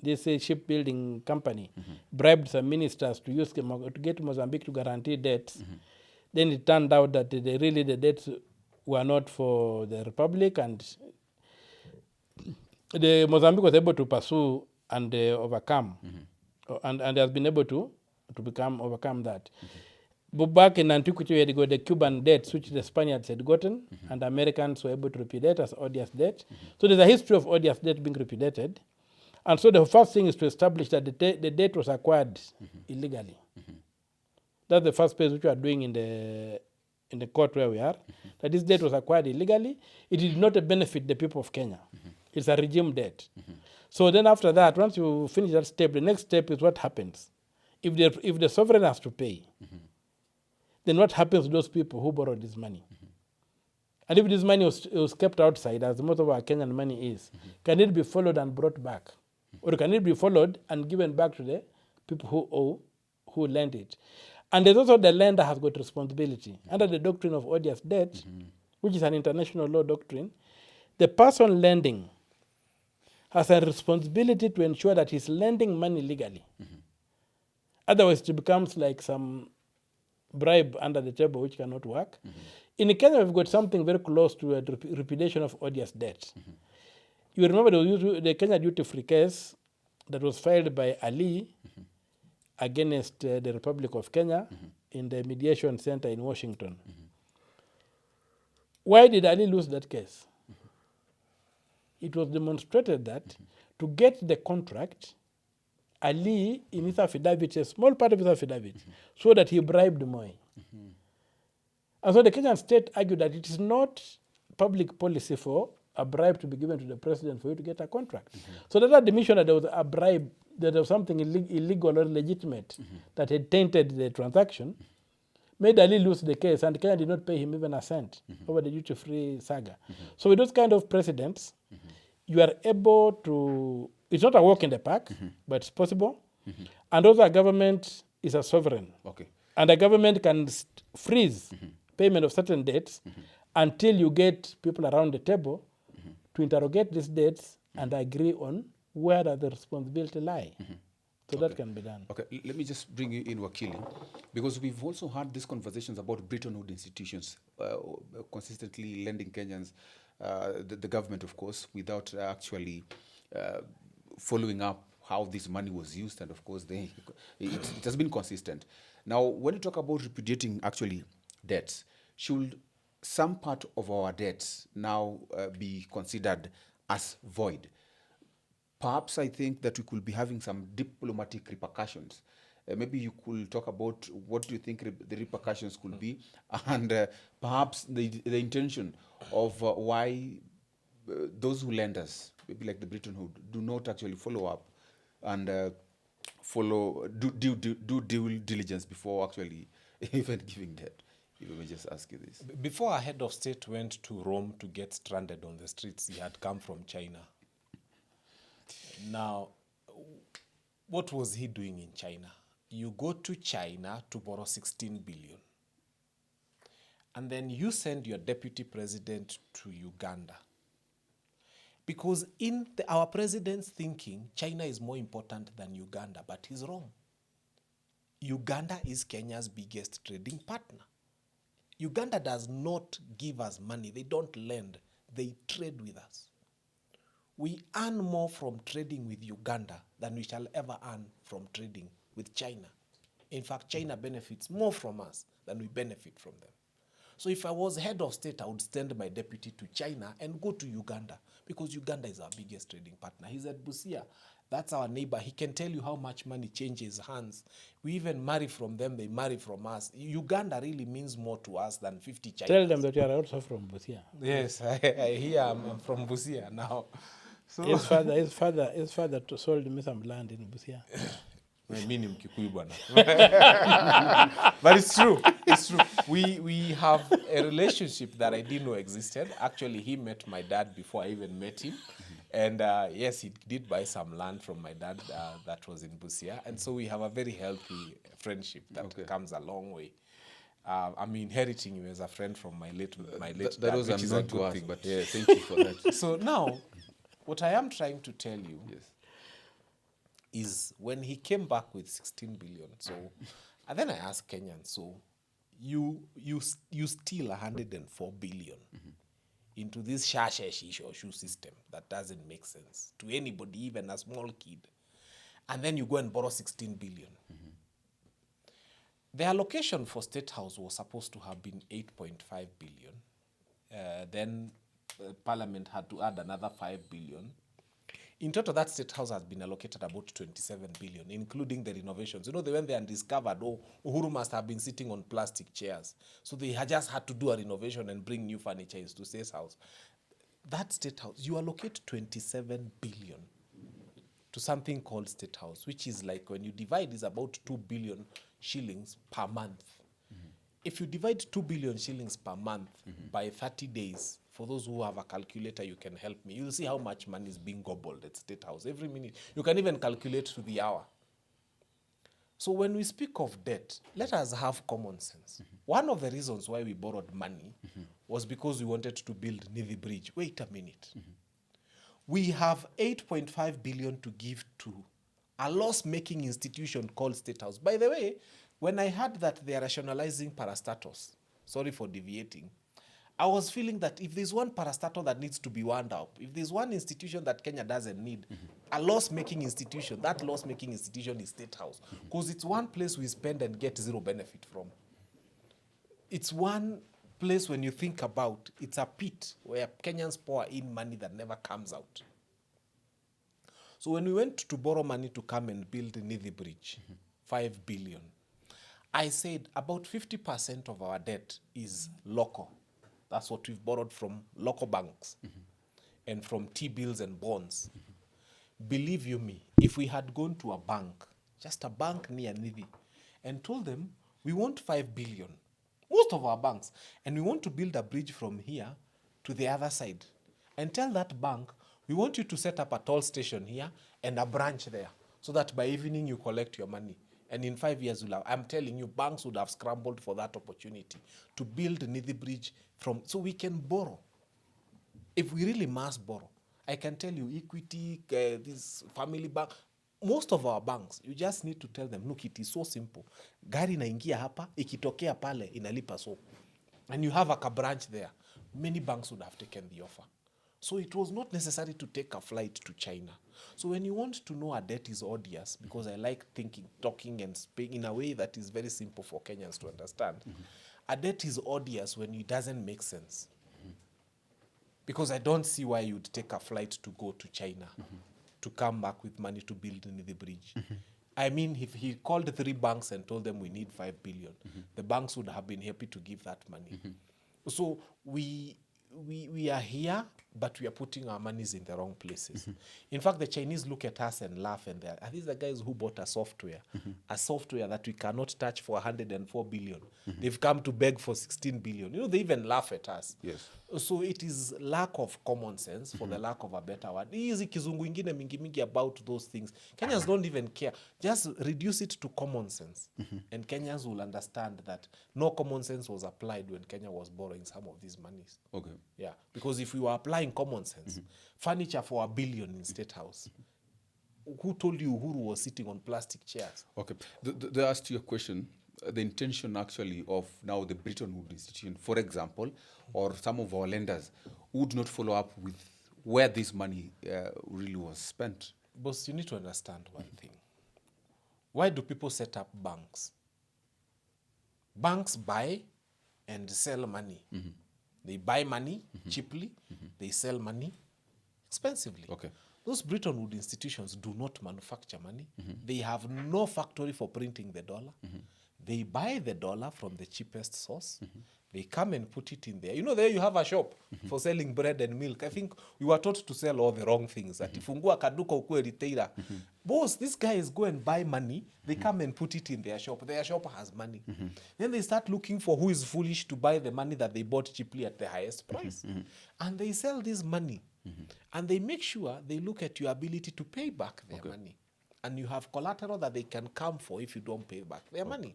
this shipbuilding company bribed some ministers to get Mozambique to guarantee debts. Then it turned out that the debts were not for the republic, and the Mozambique was able to pursue and overcome, and has been able to overcome that. But back in antiquity, we had got the Cuban debts, which the Spaniards had gotten, and the Americans were able to repudiate as odious debt. So there's a history of odious debt being repudiated. And so the first thing is to establish that the debt was acquired illegally. That's the first place which we are doing in the court where we are, that this debt was acquired illegally. It did not benefit the people of Kenya. It's a regime debt. So then after that, once you finish that step, the next step is what happens. If the sovereign has to pay, then what happens to those people who borrowed this money? And if this money was kept outside, as most of our Kenyan money is, can it be followed and brought back? Or can it be followed and given back to the people who lent it? And there's also the lender has got responsibility. Under the doctrine of odious debt, which is an international law doctrine, the person lending has a responsibility to ensure that he's lending money legally. Otherwise, it becomes like some bribe under the table which cannot work. In Kenya, we've got something very close to a repudiation of odious debt. You remember the Kenya duty-free case that was filed by Ali against the Republic of Kenya in the mediation center in Washington. Why did Ali lose that case? It was demonstrated that to get the contract, Ali, in his affidavit, a small part of his affidavit, showed that he bribed Moi. And so the Kenyan state argued that it is not public policy for a bribe to be given to the president for you to get a contract. So that admission that there was a bribe, that there was something illegal or illegitimate that had tainted the transaction, made Ali lose the case, and Kenya did not pay him even a cent over the duty-free saga. So with those kind of precedents, you are able to, it's not a walk in the park, but it's possible. And also a government is a sovereign. Okay. And a government can freeze payment of certain debts until you get people around the table to interrogate these debts and agree on where does the responsibility lie. So that can be done. Okay, let me just bring you in, Wakili, because we've also had these conversations about Bretton Woods institutions consistently lending Kenyans, the government, of course, without actually following up how this money was used. And of course, it has been consistent. Now, when you talk about repudiating actually debts, should some part of our debts now be considered as void? Perhaps I think that we could be having some diplomatic repercussions. Maybe you could talk about what do you think the repercussions could be, and perhaps the intention of why those who lend us, maybe like the Bretton Woods, do not actually follow up and do due diligence before actually even giving debt. If I may just ask you this. Before our head of state went to Rome to get stranded on the streets, he had come from China. Now, what was he doing in China? You go to China to borrow 16 billion. And then you send your deputy president to Uganda. Because in our president's thinking, China is more important than Uganda, but he's wrong. Uganda is Kenya's biggest trading partner. Uganda does not give us money. They don't lend. They trade with us. We earn more from trading with Uganda than we shall ever earn from trading with China. In fact, China benefits more from us than we benefit from them. So if I was head of state, I would send my deputy to China and go to Uganda, because Uganda is our biggest trading partner. He's at Busia. That's our neighbor. He can tell you how much money changes hands. We even marry from them, they marry from us. Uganda really means more to us than 50 China. Tell them that you are also from Busia. Yes, I hear I'm from Busia now. So His father sold me some land in Busia. Mimi ni Mkikuyu bwana. But it's true. It's true. We have a relationship that I didn't know existed. Actually, he met my dad before I even met him. And yes, he did buy some land from my dad that was in Busia. And so we have a very healthy friendship that comes a long way. I'm inheriting you as a friend from my late dad, that was which is a unknown to good us, thing. but yeah, thank you for that. So now, what I am trying to tell you Yes. is when he came back with 16 billion. So, and then I asked Kenyans, so you steal 104 billion into this shoe system that doesn't make sense to anybody, even a small kid, and then you go and borrow 16 billion. The allocation for State House was supposed to have been 8.5 billion. Then Parliament had to add another 5 billion. In total, that State House has been allocated about 27 billion, including the renovations. You know, they went there and discovered, Uhuru must have been sitting on plastic chairs. So they just had to do a renovation and bring new furniture into State House. That State House, you allocate 27 billion to something called State House, which is like, when you divide, is about 2 billion shillings per month. If you divide 2 billion shillings per month by 30 days, for those who have a calculator, you can help me. You'll see how much money is being gobbled at State House every minute. You can even calculate to the hour. So when we speak of debt, let us have common sense. One of the reasons why we borrowed money was because we wanted to build Nithi Bridge. Wait a minute. We have 8.5 billion to give to a loss-making institution called State House. By the way, when I heard that they are rationalizing parastatus, sorry for deviating, I was feeling that if there's one parastatal that needs to be wound up, if there's one institution that Kenya doesn't need, a loss-making institution, that loss-making institution is State House. Because it's one place we spend and get zero benefit from. It's one place, when you think about, it's a pit where Kenyans pour in money that never comes out. So when we went to borrow money to come and build the Nithi Bridge, 5 billion, I said about 50% of our debt is local. That's what we've borrowed from local banks and from T-bills and bonds. Believe you me, if we had gone to a bank, just a bank near Nithi, and told them, we want 5 billion, most of our banks, and we want to build a bridge from here to the other side, and tell that bank, we want you to set up a toll station here and a branch there, so that by evening you collect your money. And in 5 years, I'm telling you, banks would have scrambled for that opportunity to build Nithi Bridge so we can borrow. If we really must borrow, I can tell you, Equity, this family bank, most of our banks, you just need to tell them, look, it is so simple. Gari inaingia hapa, ikitokea pale, inalipa so. And you have a branch there. Many banks would have taken the offer. So it was not necessary to take a flight to China. So when you want to know a debt is odious, because I like thinking, talking and speaking in a way that is very simple for Kenyans to understand, a debt is odious when it doesn't make sense. Because I don't see why you'd take a flight to go to China to come back with money to build the bridge. I mean, if he called 3 banks and told them we need 5 billion, the banks would have been happy to give that money. So we are here, but we are putting our monies in the wrong places. In fact, the Chinese look at us and laugh, and are these the guys who bought a software that we cannot touch for 104 billion. They've come to beg for 16 billion. You know, they even laugh at us. Yes. So it is lack of common sense, for the lack of a better word. Easy kizungu ingine mingi about those things. Kenyans don't even care. Just reduce it to common sense. And Kenyans will understand that no common sense was applied when Kenya was borrowing some of these monies. Okay. Yeah, because if we were applying common sense, furniture for $1 billion in State House, who told you Uhuru was sitting on plastic chairs? Okay. They asked you a question, the intention actually of now the Bretton Woods institution, for example, or some of our lenders would not follow up with where this money really was spent. Boss, you need to understand one thing. Why do people set up banks? Banks buy and sell money. They buy money cheaply, they sell money expensively. Okay. Those Bretton Woods institutions do not manufacture money. They have no factory for printing the dollar. They buy the dollar from the cheapest source. They come and put it in there. You know, there you have a shop for selling bread and milk. I think we were taught to sell all the wrong things. That ifungua kaduka ukue retailer, Boss, these guys go and buy money, they come and put it in their shop has money. Then they start looking for who is foolish to buy the money that they bought cheaply at the highest price. And they sell this money. And they make sure they look at your ability to pay back their money. And you have collateral that they can come for if you don't pay back their money.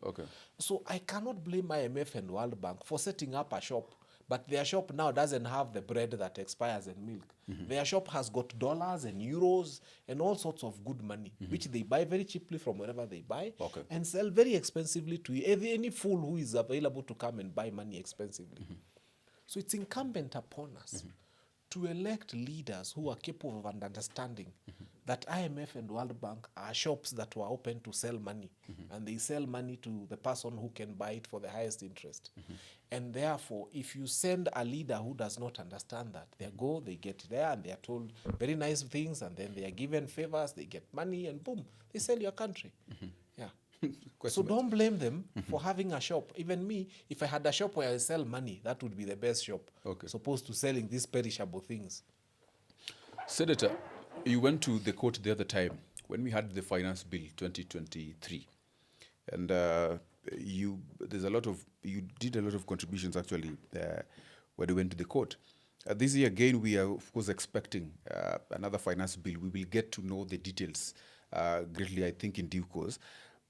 So I cannot blame IMF and World Bank for setting up a shop, but their shop now doesn't have the bread that expires and milk. Their shop has got dollars and euros and all sorts of good money, which they buy very cheaply from wherever they buy and sell very expensively to any fool who is available to come and buy money expensively. So it's incumbent upon us to elect leaders who are capable of understanding that IMF and World Bank are shops that were open to sell money, and they sell money to the person who can buy it for the highest interest. And therefore, if you send a leader who does not understand that, they get there and they are told very nice things, and then they are given favors, they get money, and boom, they sell your country. Yeah. So don't blame them for having a shop. Even me, if I had a shop where I sell money, that would be the best shop, opposed to selling these perishable things. Senator, you went to the court the other time when we had the Finance Bill 2023, and you did a lot of contributions actually when you went to the court. This year again, we are of course expecting another finance bill. We will get to know the details greatly, I think, in due course.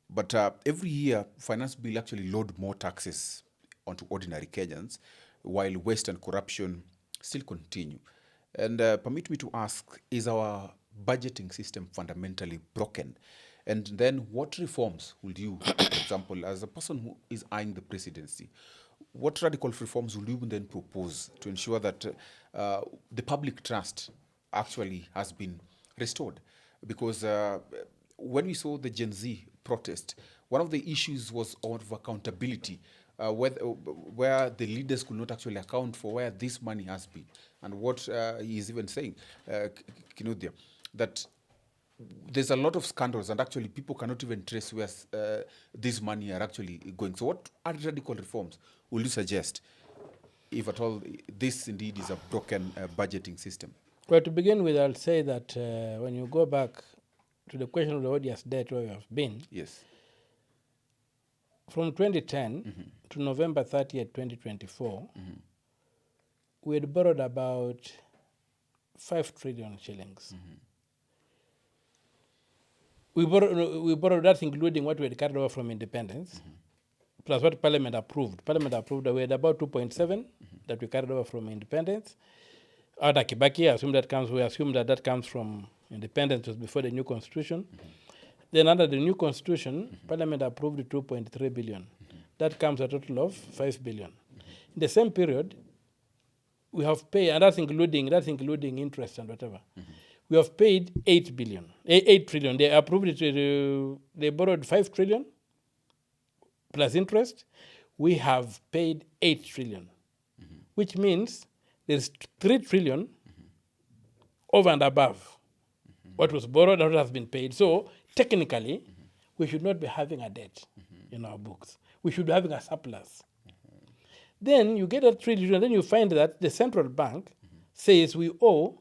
But every year, finance bill actually load more taxes onto ordinary Kenyans, while waste and corruption still continue. And permit me to ask, is our budgeting system fundamentally broken? And then what reforms would you, for example, as a person who is eyeing the presidency, what radical reforms will you then propose to ensure that the public trust actually has been restored? Because when we saw the Gen Z protest, one of the issues was of accountability, where the leaders could not actually account for where this money has been. And what he is even saying, Kinuthia, that there's a lot of scandals and actually people cannot even trace where this money are actually going. So what radical reforms will you suggest, if at all this indeed is a broken budgeting system? Well, to begin with, I'll say that when you go back to the question of the odious debt where we have been, yes, from 2010 to November 30th, 2024, we had borrowed about 5 trillion shillings. We borrowed that including what we had carried over from independence, plus what Parliament approved. Parliament approved that we had about 2.7 that we carried over from independence. Out of Kibaki, we assume that comes from independence, was before the new constitution. Then under the new constitution, Parliament approved 2.3 billion. That comes a total of 5 billion. In the same period, we have paid, and that's including interest and whatever. We have paid 8 trillion. They approved it, they borrowed 5 trillion plus interest. We have paid 8 trillion, which means there's 3 trillion over and above what was borrowed and what has been paid. So technically, we should not be having a debt in our books. We should be having a surplus. Then you get a 3 trillion, then you find that the central bank says we owe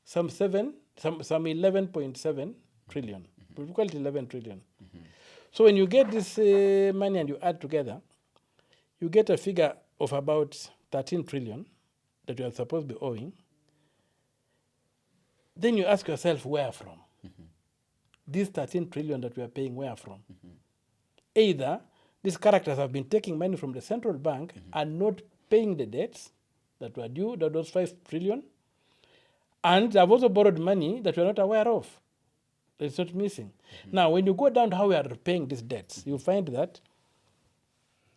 some 11.7 trillion. We call it 11 trillion. So when you get this money and you add together, you get a figure of about 13 trillion that you are supposed to be owing. Then you ask yourself, where from? These 13 trillion that we are paying, where from? Either these characters have been taking money from the central bank and not paying the debts that were due, those 5 trillion, and they have also borrowed money that we are not aware of. It's not missing. Now, when you go down to how we are repaying these debts, you find that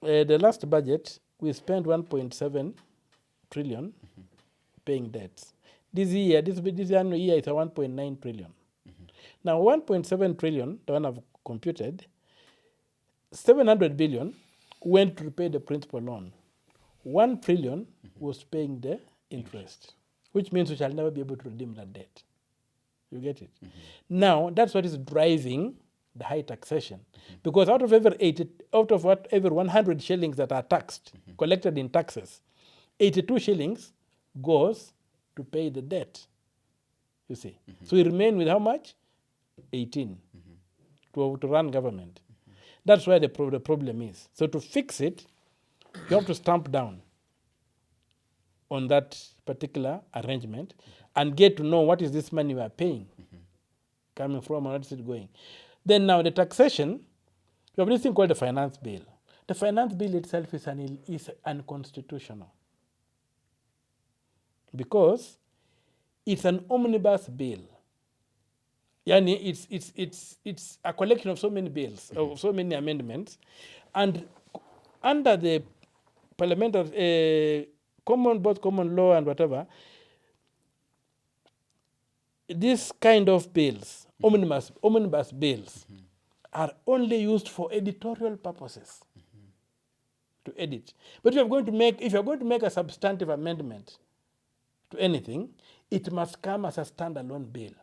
the last budget, we spent 1.7 trillion paying debts. This year, this annual year is a 1.9 trillion. Now, 1.7 trillion, the one I've computed, 700 billion went to repay the principal loan. 1 trillion was paying the interest, which means we shall never be able to redeem that debt. You get it? Now, that's what is driving the high taxation. Because out of every 100 shillings that are taxed, collected in taxes, 82 shillings goes to pay the debt. You see? So we remain with how much? 18 to run government. That's where the problem is. So to fix it, you have to stamp down on that particular arrangement and get to know what is this money we are paying coming from and where is it going. Then now the taxation, you have this thing called the finance bill. The finance bill itself is unconstitutional because it's an omnibus bill. Yani it's a collection of so many bills, of so many amendments, and under the parliamentary both common law and whatever, this kind of bills, omnibus bills, are only used for editorial purposes. To edit. But if you're going to make a substantive amendment to anything, it must come as a standalone bill.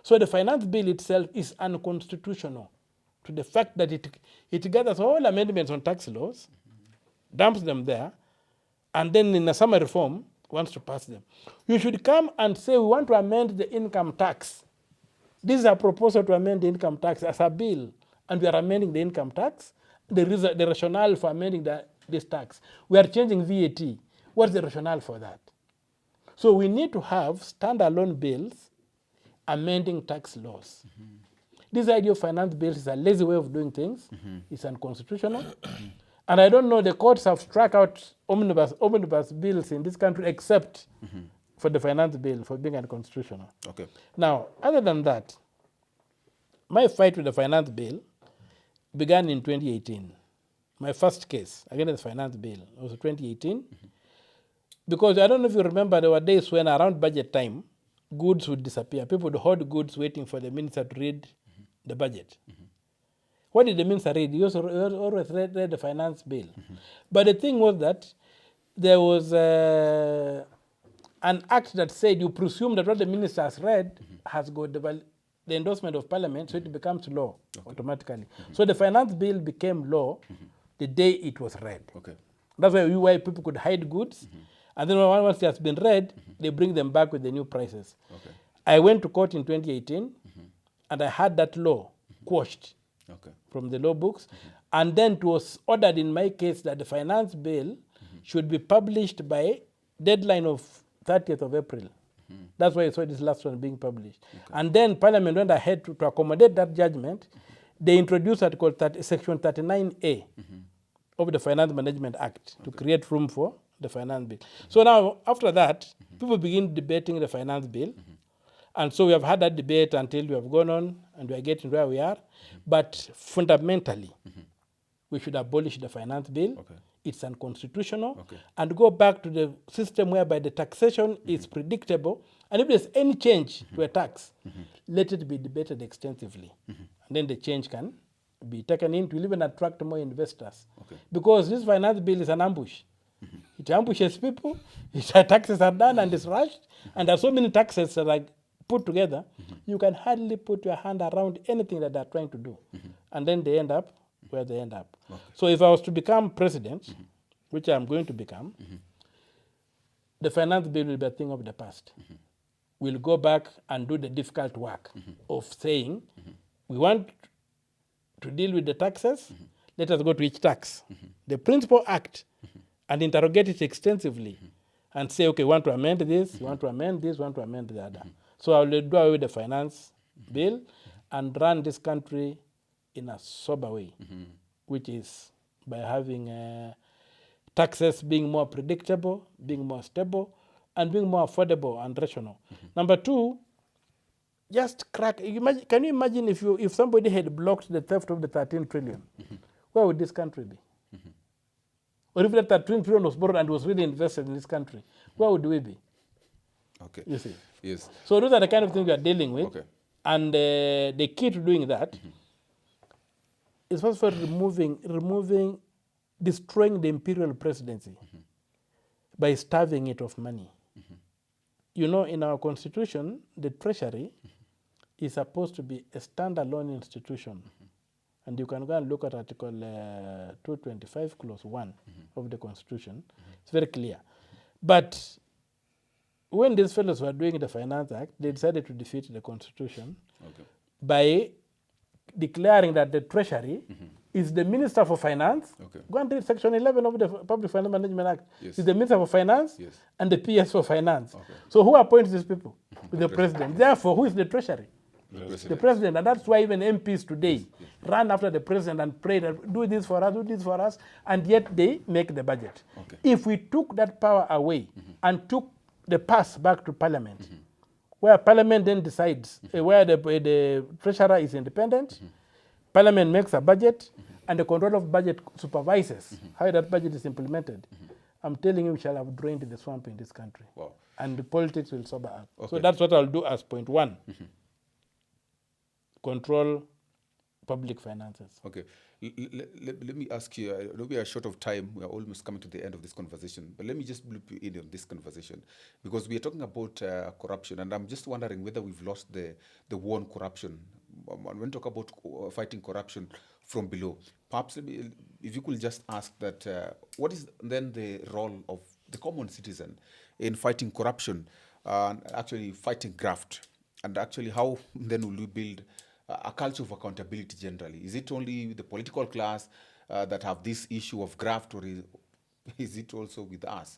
So the finance bill itself is unconstitutional to the fact that it gathers all amendments on tax laws, dumps them there, and then in a summary form wants to pass them. You should come and say, we want to amend the income tax. This is a proposal to amend the income tax as a bill, and we are amending the income tax. The rationale for amending this tax. We are changing VAT. What's the rationale for that? So we need to have standalone bills amending tax laws. This idea of finance bills is a lazy way of doing things. It's unconstitutional. And I don't know, the courts have struck out omnibus bills in this country except for the finance bill for being unconstitutional. Okay. Now, other than that, my fight with the finance bill began in 2018. My first case against the finance bill was 2018. Because I don't know if you remember, there were days when around budget time, goods would disappear. People would hoard goods waiting for the minister to read the budget. What did the minister read? He also always read the finance bill. But the thing was that there was an act that said you presume that what the minister has read has got the endorsement of parliament, so it becomes law automatically. So the finance bill became law the day it was read. Okay. That's why people could hide goods. And then once it has been read, they bring them back with the new prices. Okay. I went to court in 2018, and I had that law quashed from the law books. And then it was ordered in my case that the finance bill should be published by deadline of 30th of April. That's why I saw this last one being published. And then Parliament went ahead to accommodate that judgment. They introduced Section 39A of the Finance Management Act to create room for the finance bill. So now, after that, people begin debating the finance bill. And so we have had that debate until we have gone on and we are getting where we are. But fundamentally, we should abolish the finance bill. It's unconstitutional. And go back to the system whereby the taxation is predictable. And if there's any change to a tax, let it be debated extensively. And then the change can be taken in to even attract more investors. Because this finance bill is an ambush. It ambushes people, taxes are done and it's rushed, and there are so many taxes that are put together, you can hardly put your hand around anything that they're trying to do. And then they end up where they end up. So if I was to become president, which I'm going to become, the finance bill will be a thing of the past. We'll go back and do the difficult work of saying, we want to deal with the taxes, let us go to each tax. The Principal Act, and interrogate it extensively and say, okay, we want to amend this, we want to amend this, we want to amend the other. So I will do away with the finance bill and run this country in a sober way, which is by having taxes being more predictable, being more stable, and being more affordable and rational. Number two, just crack. Can you imagine if somebody had blocked the theft of the 13 trillion? Where would this country be? Or if that 13 trillion was borrowed and was really invested in this country, where would we be? Okay. You see? Yes. So those are the kind of things we are dealing with. Okay. And the key to doing that is first of all destroying the imperial presidency by starving it of money. You know, in our constitution, the treasury is supposed to be a standalone institution. And you can go and look at Article 225, Clause 1 of the Constitution. It's very clear. But when these fellows were doing the Finance Act, they decided to defeat the Constitution by declaring that the Treasury is the Minister for Finance. Okay. Go and read Section 11 of the Public Finance Management Act. Yes. Is the Minister for Finance Yes. and the PS for Finance. Okay. So who appoints these people? The President. Therefore, who is the Treasury? The President. And that's why even MPs today run after the President and pray that do this for us, do this for us, and yet they make the budget. Okay. If we took that power away and took the purse back to Parliament, where Parliament then decides where the Treasurer is independent, Parliament makes a budget, and the control of budget supervises how that budget is implemented. I'm telling you, we shall have drained the swamp in this country. Wow. And the politics will sober up. Okay. So that's what I'll do as point one. Control public finances. Okay. Let me ask you, I know we are short of time. We are almost coming to the end of this conversation. But let me just loop you in on this conversation. Because we are talking about corruption. And I'm just wondering whether we've lost the war on corruption. When we talk about fighting corruption from below, perhaps if you could just ask that, what is then the role of the common citizen in fighting corruption and actually fighting graft? And actually how then will we build a culture of accountability generally? Is it only the political class that have this issue of graft, or is it also with us?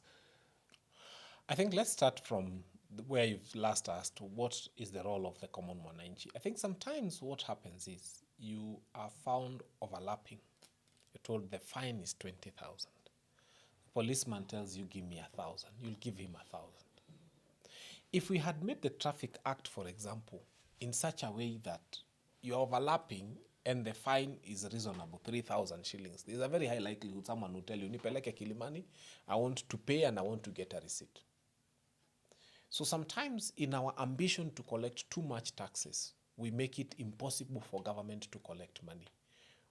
I think let's start from where you've last asked, what is the role of the common mwananchi? I think sometimes what happens is you are found overlapping. You're told the fine is 20,000. The policeman tells you, give me 1,000. You'll give him 1,000. If we had made the Traffic Act, for example, in such a way that you're overlapping and the fine is reasonable, 3,000 shillings, there's a very high likelihood someone will tell you, nipeleke Kilimani, I want to pay and I want to get a receipt. So sometimes in our ambition to collect too much taxes, we make it impossible for government to collect money.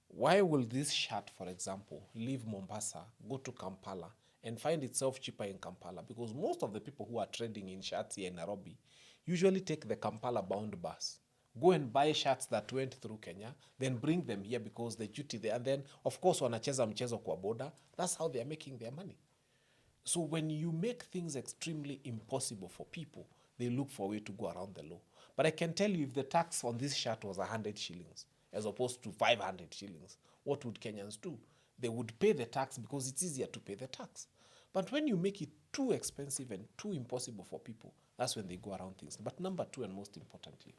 Why will this shirt, for example, leave Mombasa, go to Kampala, and find itself cheaper in Kampala? Because most of the people who are trading in shirts here in Nairobi usually take the Kampala-bound bus, go and buy shirts that went through Kenya, then bring them here because the duty there, and then, of course, wanacheza mchezo kwa boda. That's how they are making their money. So when you make things extremely impossible for people, they look for a way to go around the law. But I can tell you, if the tax on this shirt was 100 shillings, as opposed to 500 shillings, what would Kenyans do? They would pay the tax because it's easier to pay the tax. But when you make it too expensive and too impossible for people, that's when they go around things. But number two, and most importantly,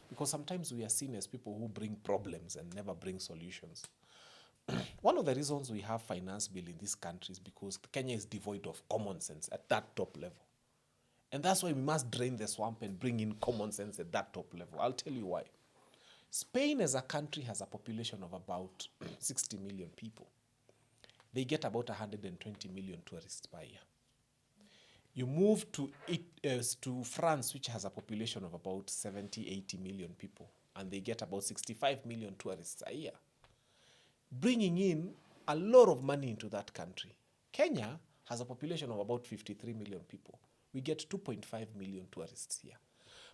because sometimes we are seen as people who bring problems and never bring solutions. One of the reasons we have finance bill in this country is because Kenya is devoid of common sense at that top level. And that's why we must drain the swamp and bring in common sense at that top level. I'll tell you why. Spain as a country has a population of about 60 million people. They get about 120 million tourists per year. You move to France, which has a population of about 70, 80 million people, and they get about 65 million tourists a year, bringing in a lot of money into that country. Kenya has a population of about 53 million people. We get 2.5 million tourists here.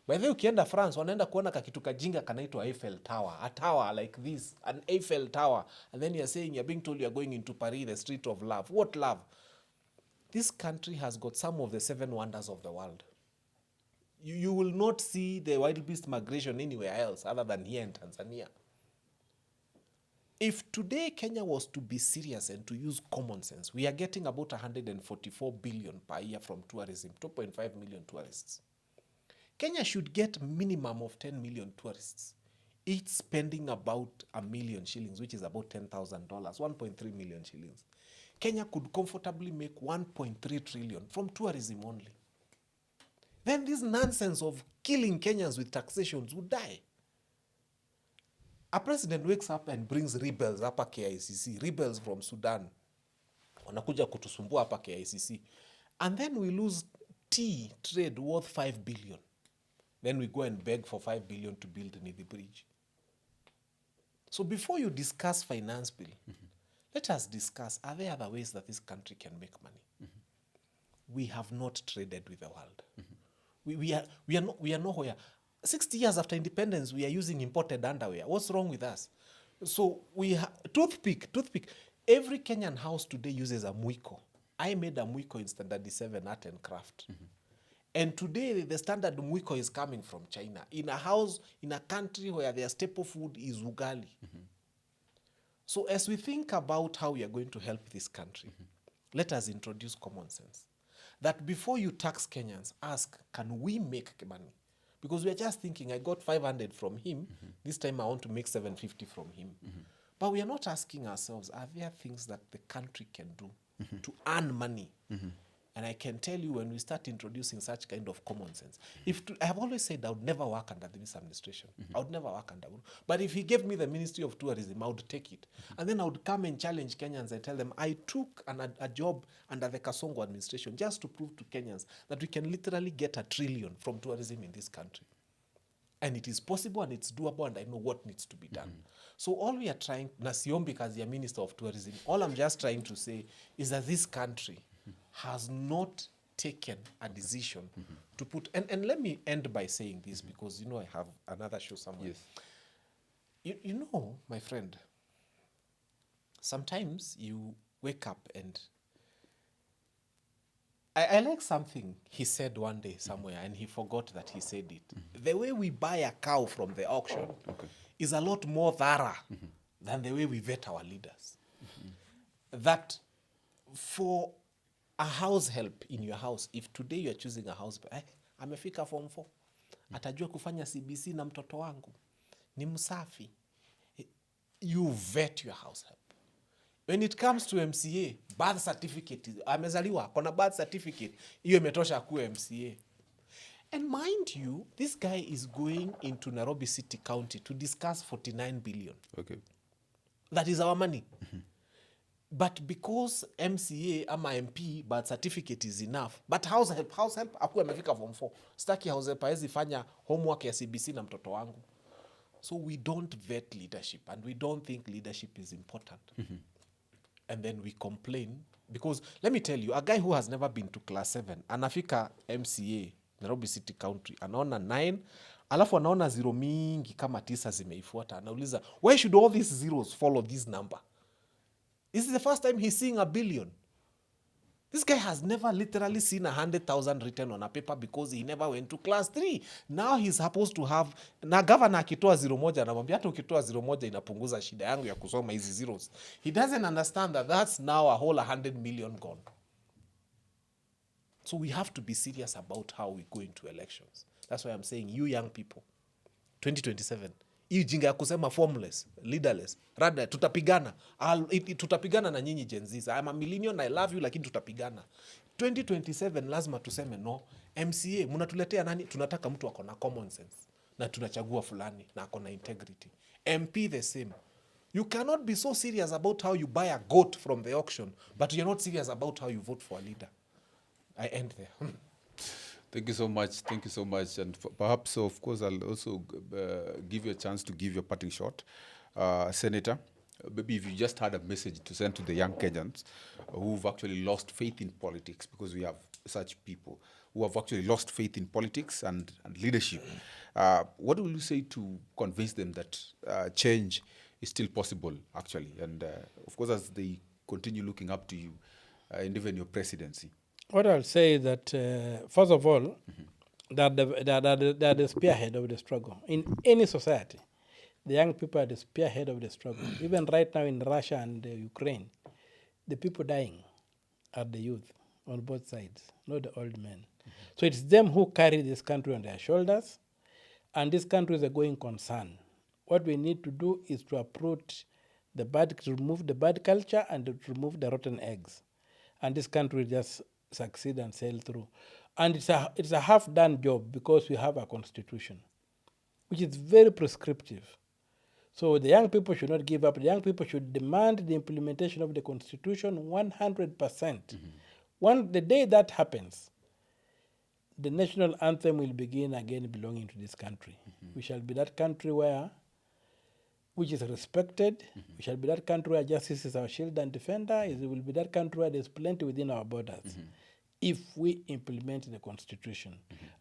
By the way, ukienda France, wanaenda kuona kakitu kajinga kanaitwa Eiffel Tower. A tower like this, an Eiffel Tower. And then you're saying you're being told you're going into Paris, the street of love. What love? This country has got some of the 7 wonders of the world. You will not see the wild beast migration anywhere else other than here in Tanzania. If today Kenya was to be serious and to use common sense, we are getting about 144 billion per year from tourism, 2.5 million tourists. Kenya should get minimum of 10 million tourists, each spending about 1 million shillings, which is about $10,000, 1.3 million shillings. Kenya could comfortably make 1.3 trillion from tourism only. Then this nonsense of killing Kenyans with taxations would die. A president wakes up and brings rebels hapa KICC, rebels from Sudan. Wanakuja kutusumbua hapa KICC. And then we lose tea trade worth 5 billion. Then we go and beg for 5 billion to build Nithi Bridge. So before you discuss finance bill, let us discuss, are there other ways that this country can make money? We have not traded with the world. We are nowhere. 60 years after independence, we are using imported underwear. What's wrong with us? So toothpick. Every Kenyan house today uses a mwiko. I made a mwiko in Standard 7 Art and Craft. And today, the standard mwiko is coming from China. In a house, in a country where their staple food is ugali. So as we think about how we are going to help this country, let us introduce common sense. That before you tax Kenyans, ask, can we make money? Because we are just thinking, I got 500 from him, this time I want to make 750 from him. But we are not asking ourselves, are there things that the country can do to earn money? And I can tell you, when we start introducing such kind of common sense, I have always said I would never work under this administration. I would never work under. But if he gave me the Ministry of Tourism, I would take it. And then I would come and challenge Kenyans and tell them, I took a job under the Kasongo administration just to prove to Kenyans that we can literally get $1 trillion from tourism in this country. And it is possible and it's doable, and I know what needs to be done. So all we are trying, Nasiombi as the Minister of Tourism, all I'm just trying to say is that this country has not taken a decision to put, and let me end by saying this, because I have another show somewhere. Yes. You know, my friend, sometimes you wake up and I like something he said one day somewhere, and he forgot that he said it. The way we buy a cow from the auction is a lot more thorough than the way we vet our leaders. That for a house help in your house, if today you are choosing a house, amefika form 4, atajua kufanya CBC na mtoto wangu, ni msafi. You vet your house help. When it comes to MCA, birth certificate, amezaliwa, kona birth certificate, hiyo imetosha kuwa MCA. And mind you, this guy is going into Nairobi City County to discuss 49 billion. Okay. That is our money. But because MCA ama MP birth certificate is enough, but house help akuwa amefika form 4. Staki house help haezi fanya homework ya CBC na mtoto wangu. So we don't vet leadership, and we don't think leadership is important. And then we complain, because let me tell you, a guy who has never been to class 7, anafika MCA Nairobi City County, anaona 9, alafu anaona 0 mingi kama 9 zimeifuata, anauliza, why should all these zeros follow this number? This is the first time he's seeing 1 billion. This guy has never literally seen 100,000 written on a paper because he never went to class 3. Now he's supposed to have, na governor akitoa 0 anamwambia hata ukitoa 0 inapunguza shida yangu ya kusoma hizi zeros. He doesn't understand that that's now a whole 100 million gone. So we have to be serious about how we go into elections. That's why I'm saying, you young people, 2027, hii jinga ya kusema formless, leaderless, rather tutapigana. Tutapigana na nyinyi Gen Z. I'm a millennial, I love you, lakini tutapigana. 2027 lazima tuseme no. MCA, mnatuletea nani? Tunataka mtu akona common sense. Na tunachagua fulani na akona integrity. MP the same. You cannot be so serious about how you buy a goat from the auction, but you're not serious about how you vote for a leader. I end there. Thank you so much. Thank you so much. And perhaps, of course, I'll also give you a chance to give your parting shot. Senator, maybe if you just had a message to send to the young Kenyans who've actually lost faith in politics, because we have such people who have actually lost faith in politics and leadership. What will you say to convince them that change is still possible, actually? And, of course, as they continue looking up to you, and even your presidency. What I'll say is that, first of all, that they're the spearhead of the struggle. In any society, the young people are the spearhead of the struggle. Even right now in Russia and Ukraine, the people dying are the youth on both sides, not the old men. So it's them who carry this country on their shoulders, and this country is a going concern. What we need to do is to uproot the bad, to remove the bad culture and to remove the rotten eggs. And this country will just succeed and sail through. And it's a half-done job, because we have a constitution, which is very prescriptive. So the young people should not give up. The young people should demand the implementation of the constitution 100%. The day that happens, the national anthem will begin again belonging to this country. We shall be that country which is respected. We shall be that country where justice is our shield and defender. It will be that country where there's plenty within our borders, if we implement the constitution.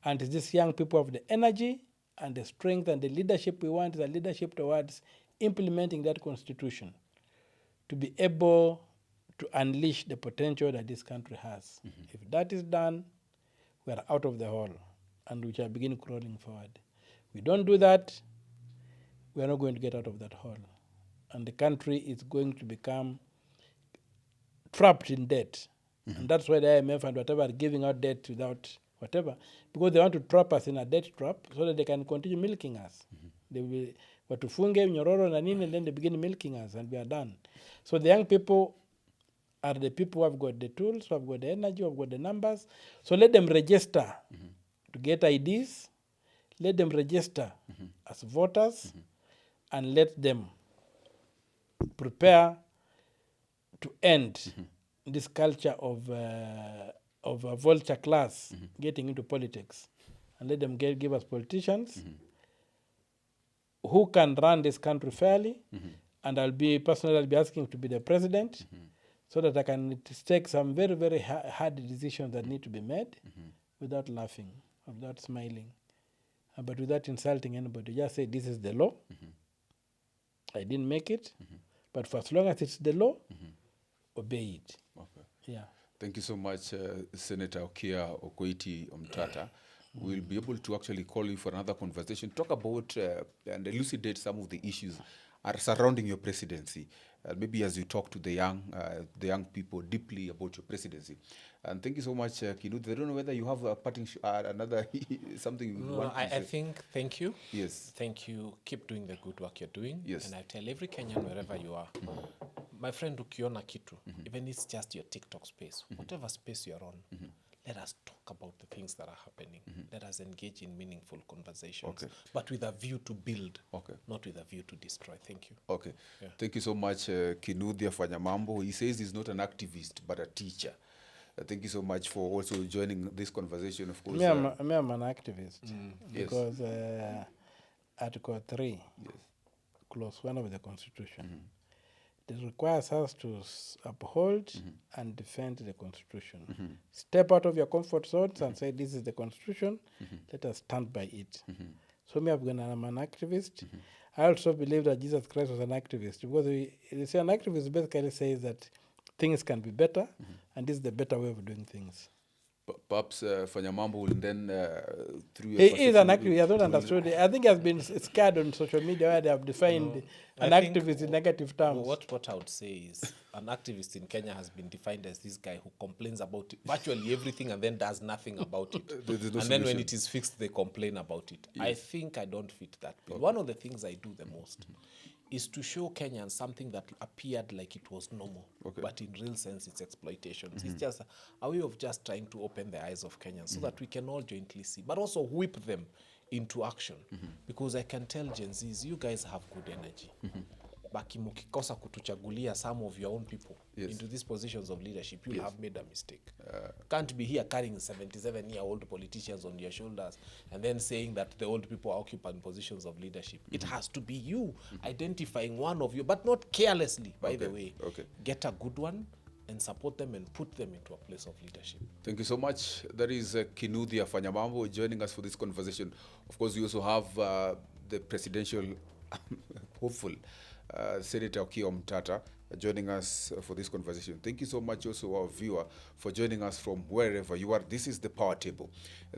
And these young people have the energy and the strength and the leadership we want, the leadership towards implementing that constitution, to be able to unleash the potential that this country has. If that is done, we are out of the hole and we shall begin crawling forward. We don't do that, we are not going to get out of that hole. And the country is going to become trapped in debt. And that's why the IMF and whatever are giving out debt without whatever, because they want to trap us in a debt trap so that they can continue milking us. They will watufunge nyororo na nini, and then they begin milking us and we are done. So the young people are the people who have got the tools, who have got the energy, who have got the numbers. So let them register to get IDs, let them register as voters, and let them prepare to end this culture of a vulture class getting into politics, and let them give us politicians who can run this country fairly. And I'll be asking to be the president so that I can take some very, very hard decisions that need to be made without laughing, without smiling, but without insulting anybody. Just say, this is the law. I didn't make it, but for as long as it's the law, obey it. Okay. Yeah. Thank you so much, Senator Okiya Omtatah. We'll be able to actually call you for another conversation, talk about and elucidate some of the issues are surrounding your presidency. Maybe as you talk to the young people deeply about your presidency. And thank you so much, Kinuthia. I don't know whether you have a parting another something you want to say. I think, thank you. Yes. Thank you. Keep doing the good work you're doing. Yes. And I tell every Kenyan, wherever you are, my friend, ukiona kitu, even it's just your TikTok space, whatever space you're on, let us talk about the things that are happening. Let us engage in meaningful conversations, but with a view to build, not with a view to destroy. Thank you. Okay. Yeah. Thank you so much, Kinuthia Fanya Mambo. He says he's not an activist, but a teacher. Thank you so much for also joining this conversation, of course. I'm an activist because Article 3, Clause 1 of the Constitution, it requires us to uphold and defend the Constitution. Step out of your comfort zones and say, this is the Constitution, let us stand by it. So I'm an activist. I also believe that Jesus Christ was an activist, because they say an activist basically says that things can be better, and this is the better way of doing things. Perhaps Fanya Mambo will then, through your He is an activist. He has not understood it. I think he has been scared on social media where they have defined an activist in negative terms. What I would say is an activist in Kenya has been defined as this guy who complains about virtually everything and then does nothing about it. And then when it is fixed, they complain about it. Yes. I think I don't fit that bill. One of the things I do the most is to show Kenyans something that appeared like it was normal, but in real sense it's exploitation. It's just a way of just trying to open the eyes of Kenyans so that we can all jointly see, but also whip them into action. Because I can tell Gen Zs, you guys have good energy. Baki mukikosa kutuchagulia some of your own people into these positions of leadership, you have made a mistake. Can't be here carrying 77-year-old politicians on your shoulders and then saying that the old people are occupying positions of leadership. It has to be you identifying one of you, but not carelessly, by the way. Get a good one and support them and put them into a place of leadership. Thank you so much. That is Kinuthia Fanya Mambo joining us for this conversation. Of course, we also have the presidential hopeful, Senator Okiya Omtatah, joining us for this conversation. Thank you so much also our viewer for joining us from wherever you are. This is the Powertable.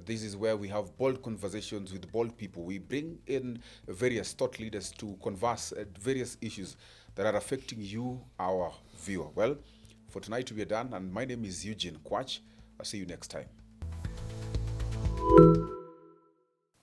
This is where we have bold conversations with bold people. We bring in various thought leaders to converse at various issues that are affecting you, our viewer. Well, for tonight we are done, and my name is Eugene Kwach. I'll see you next time.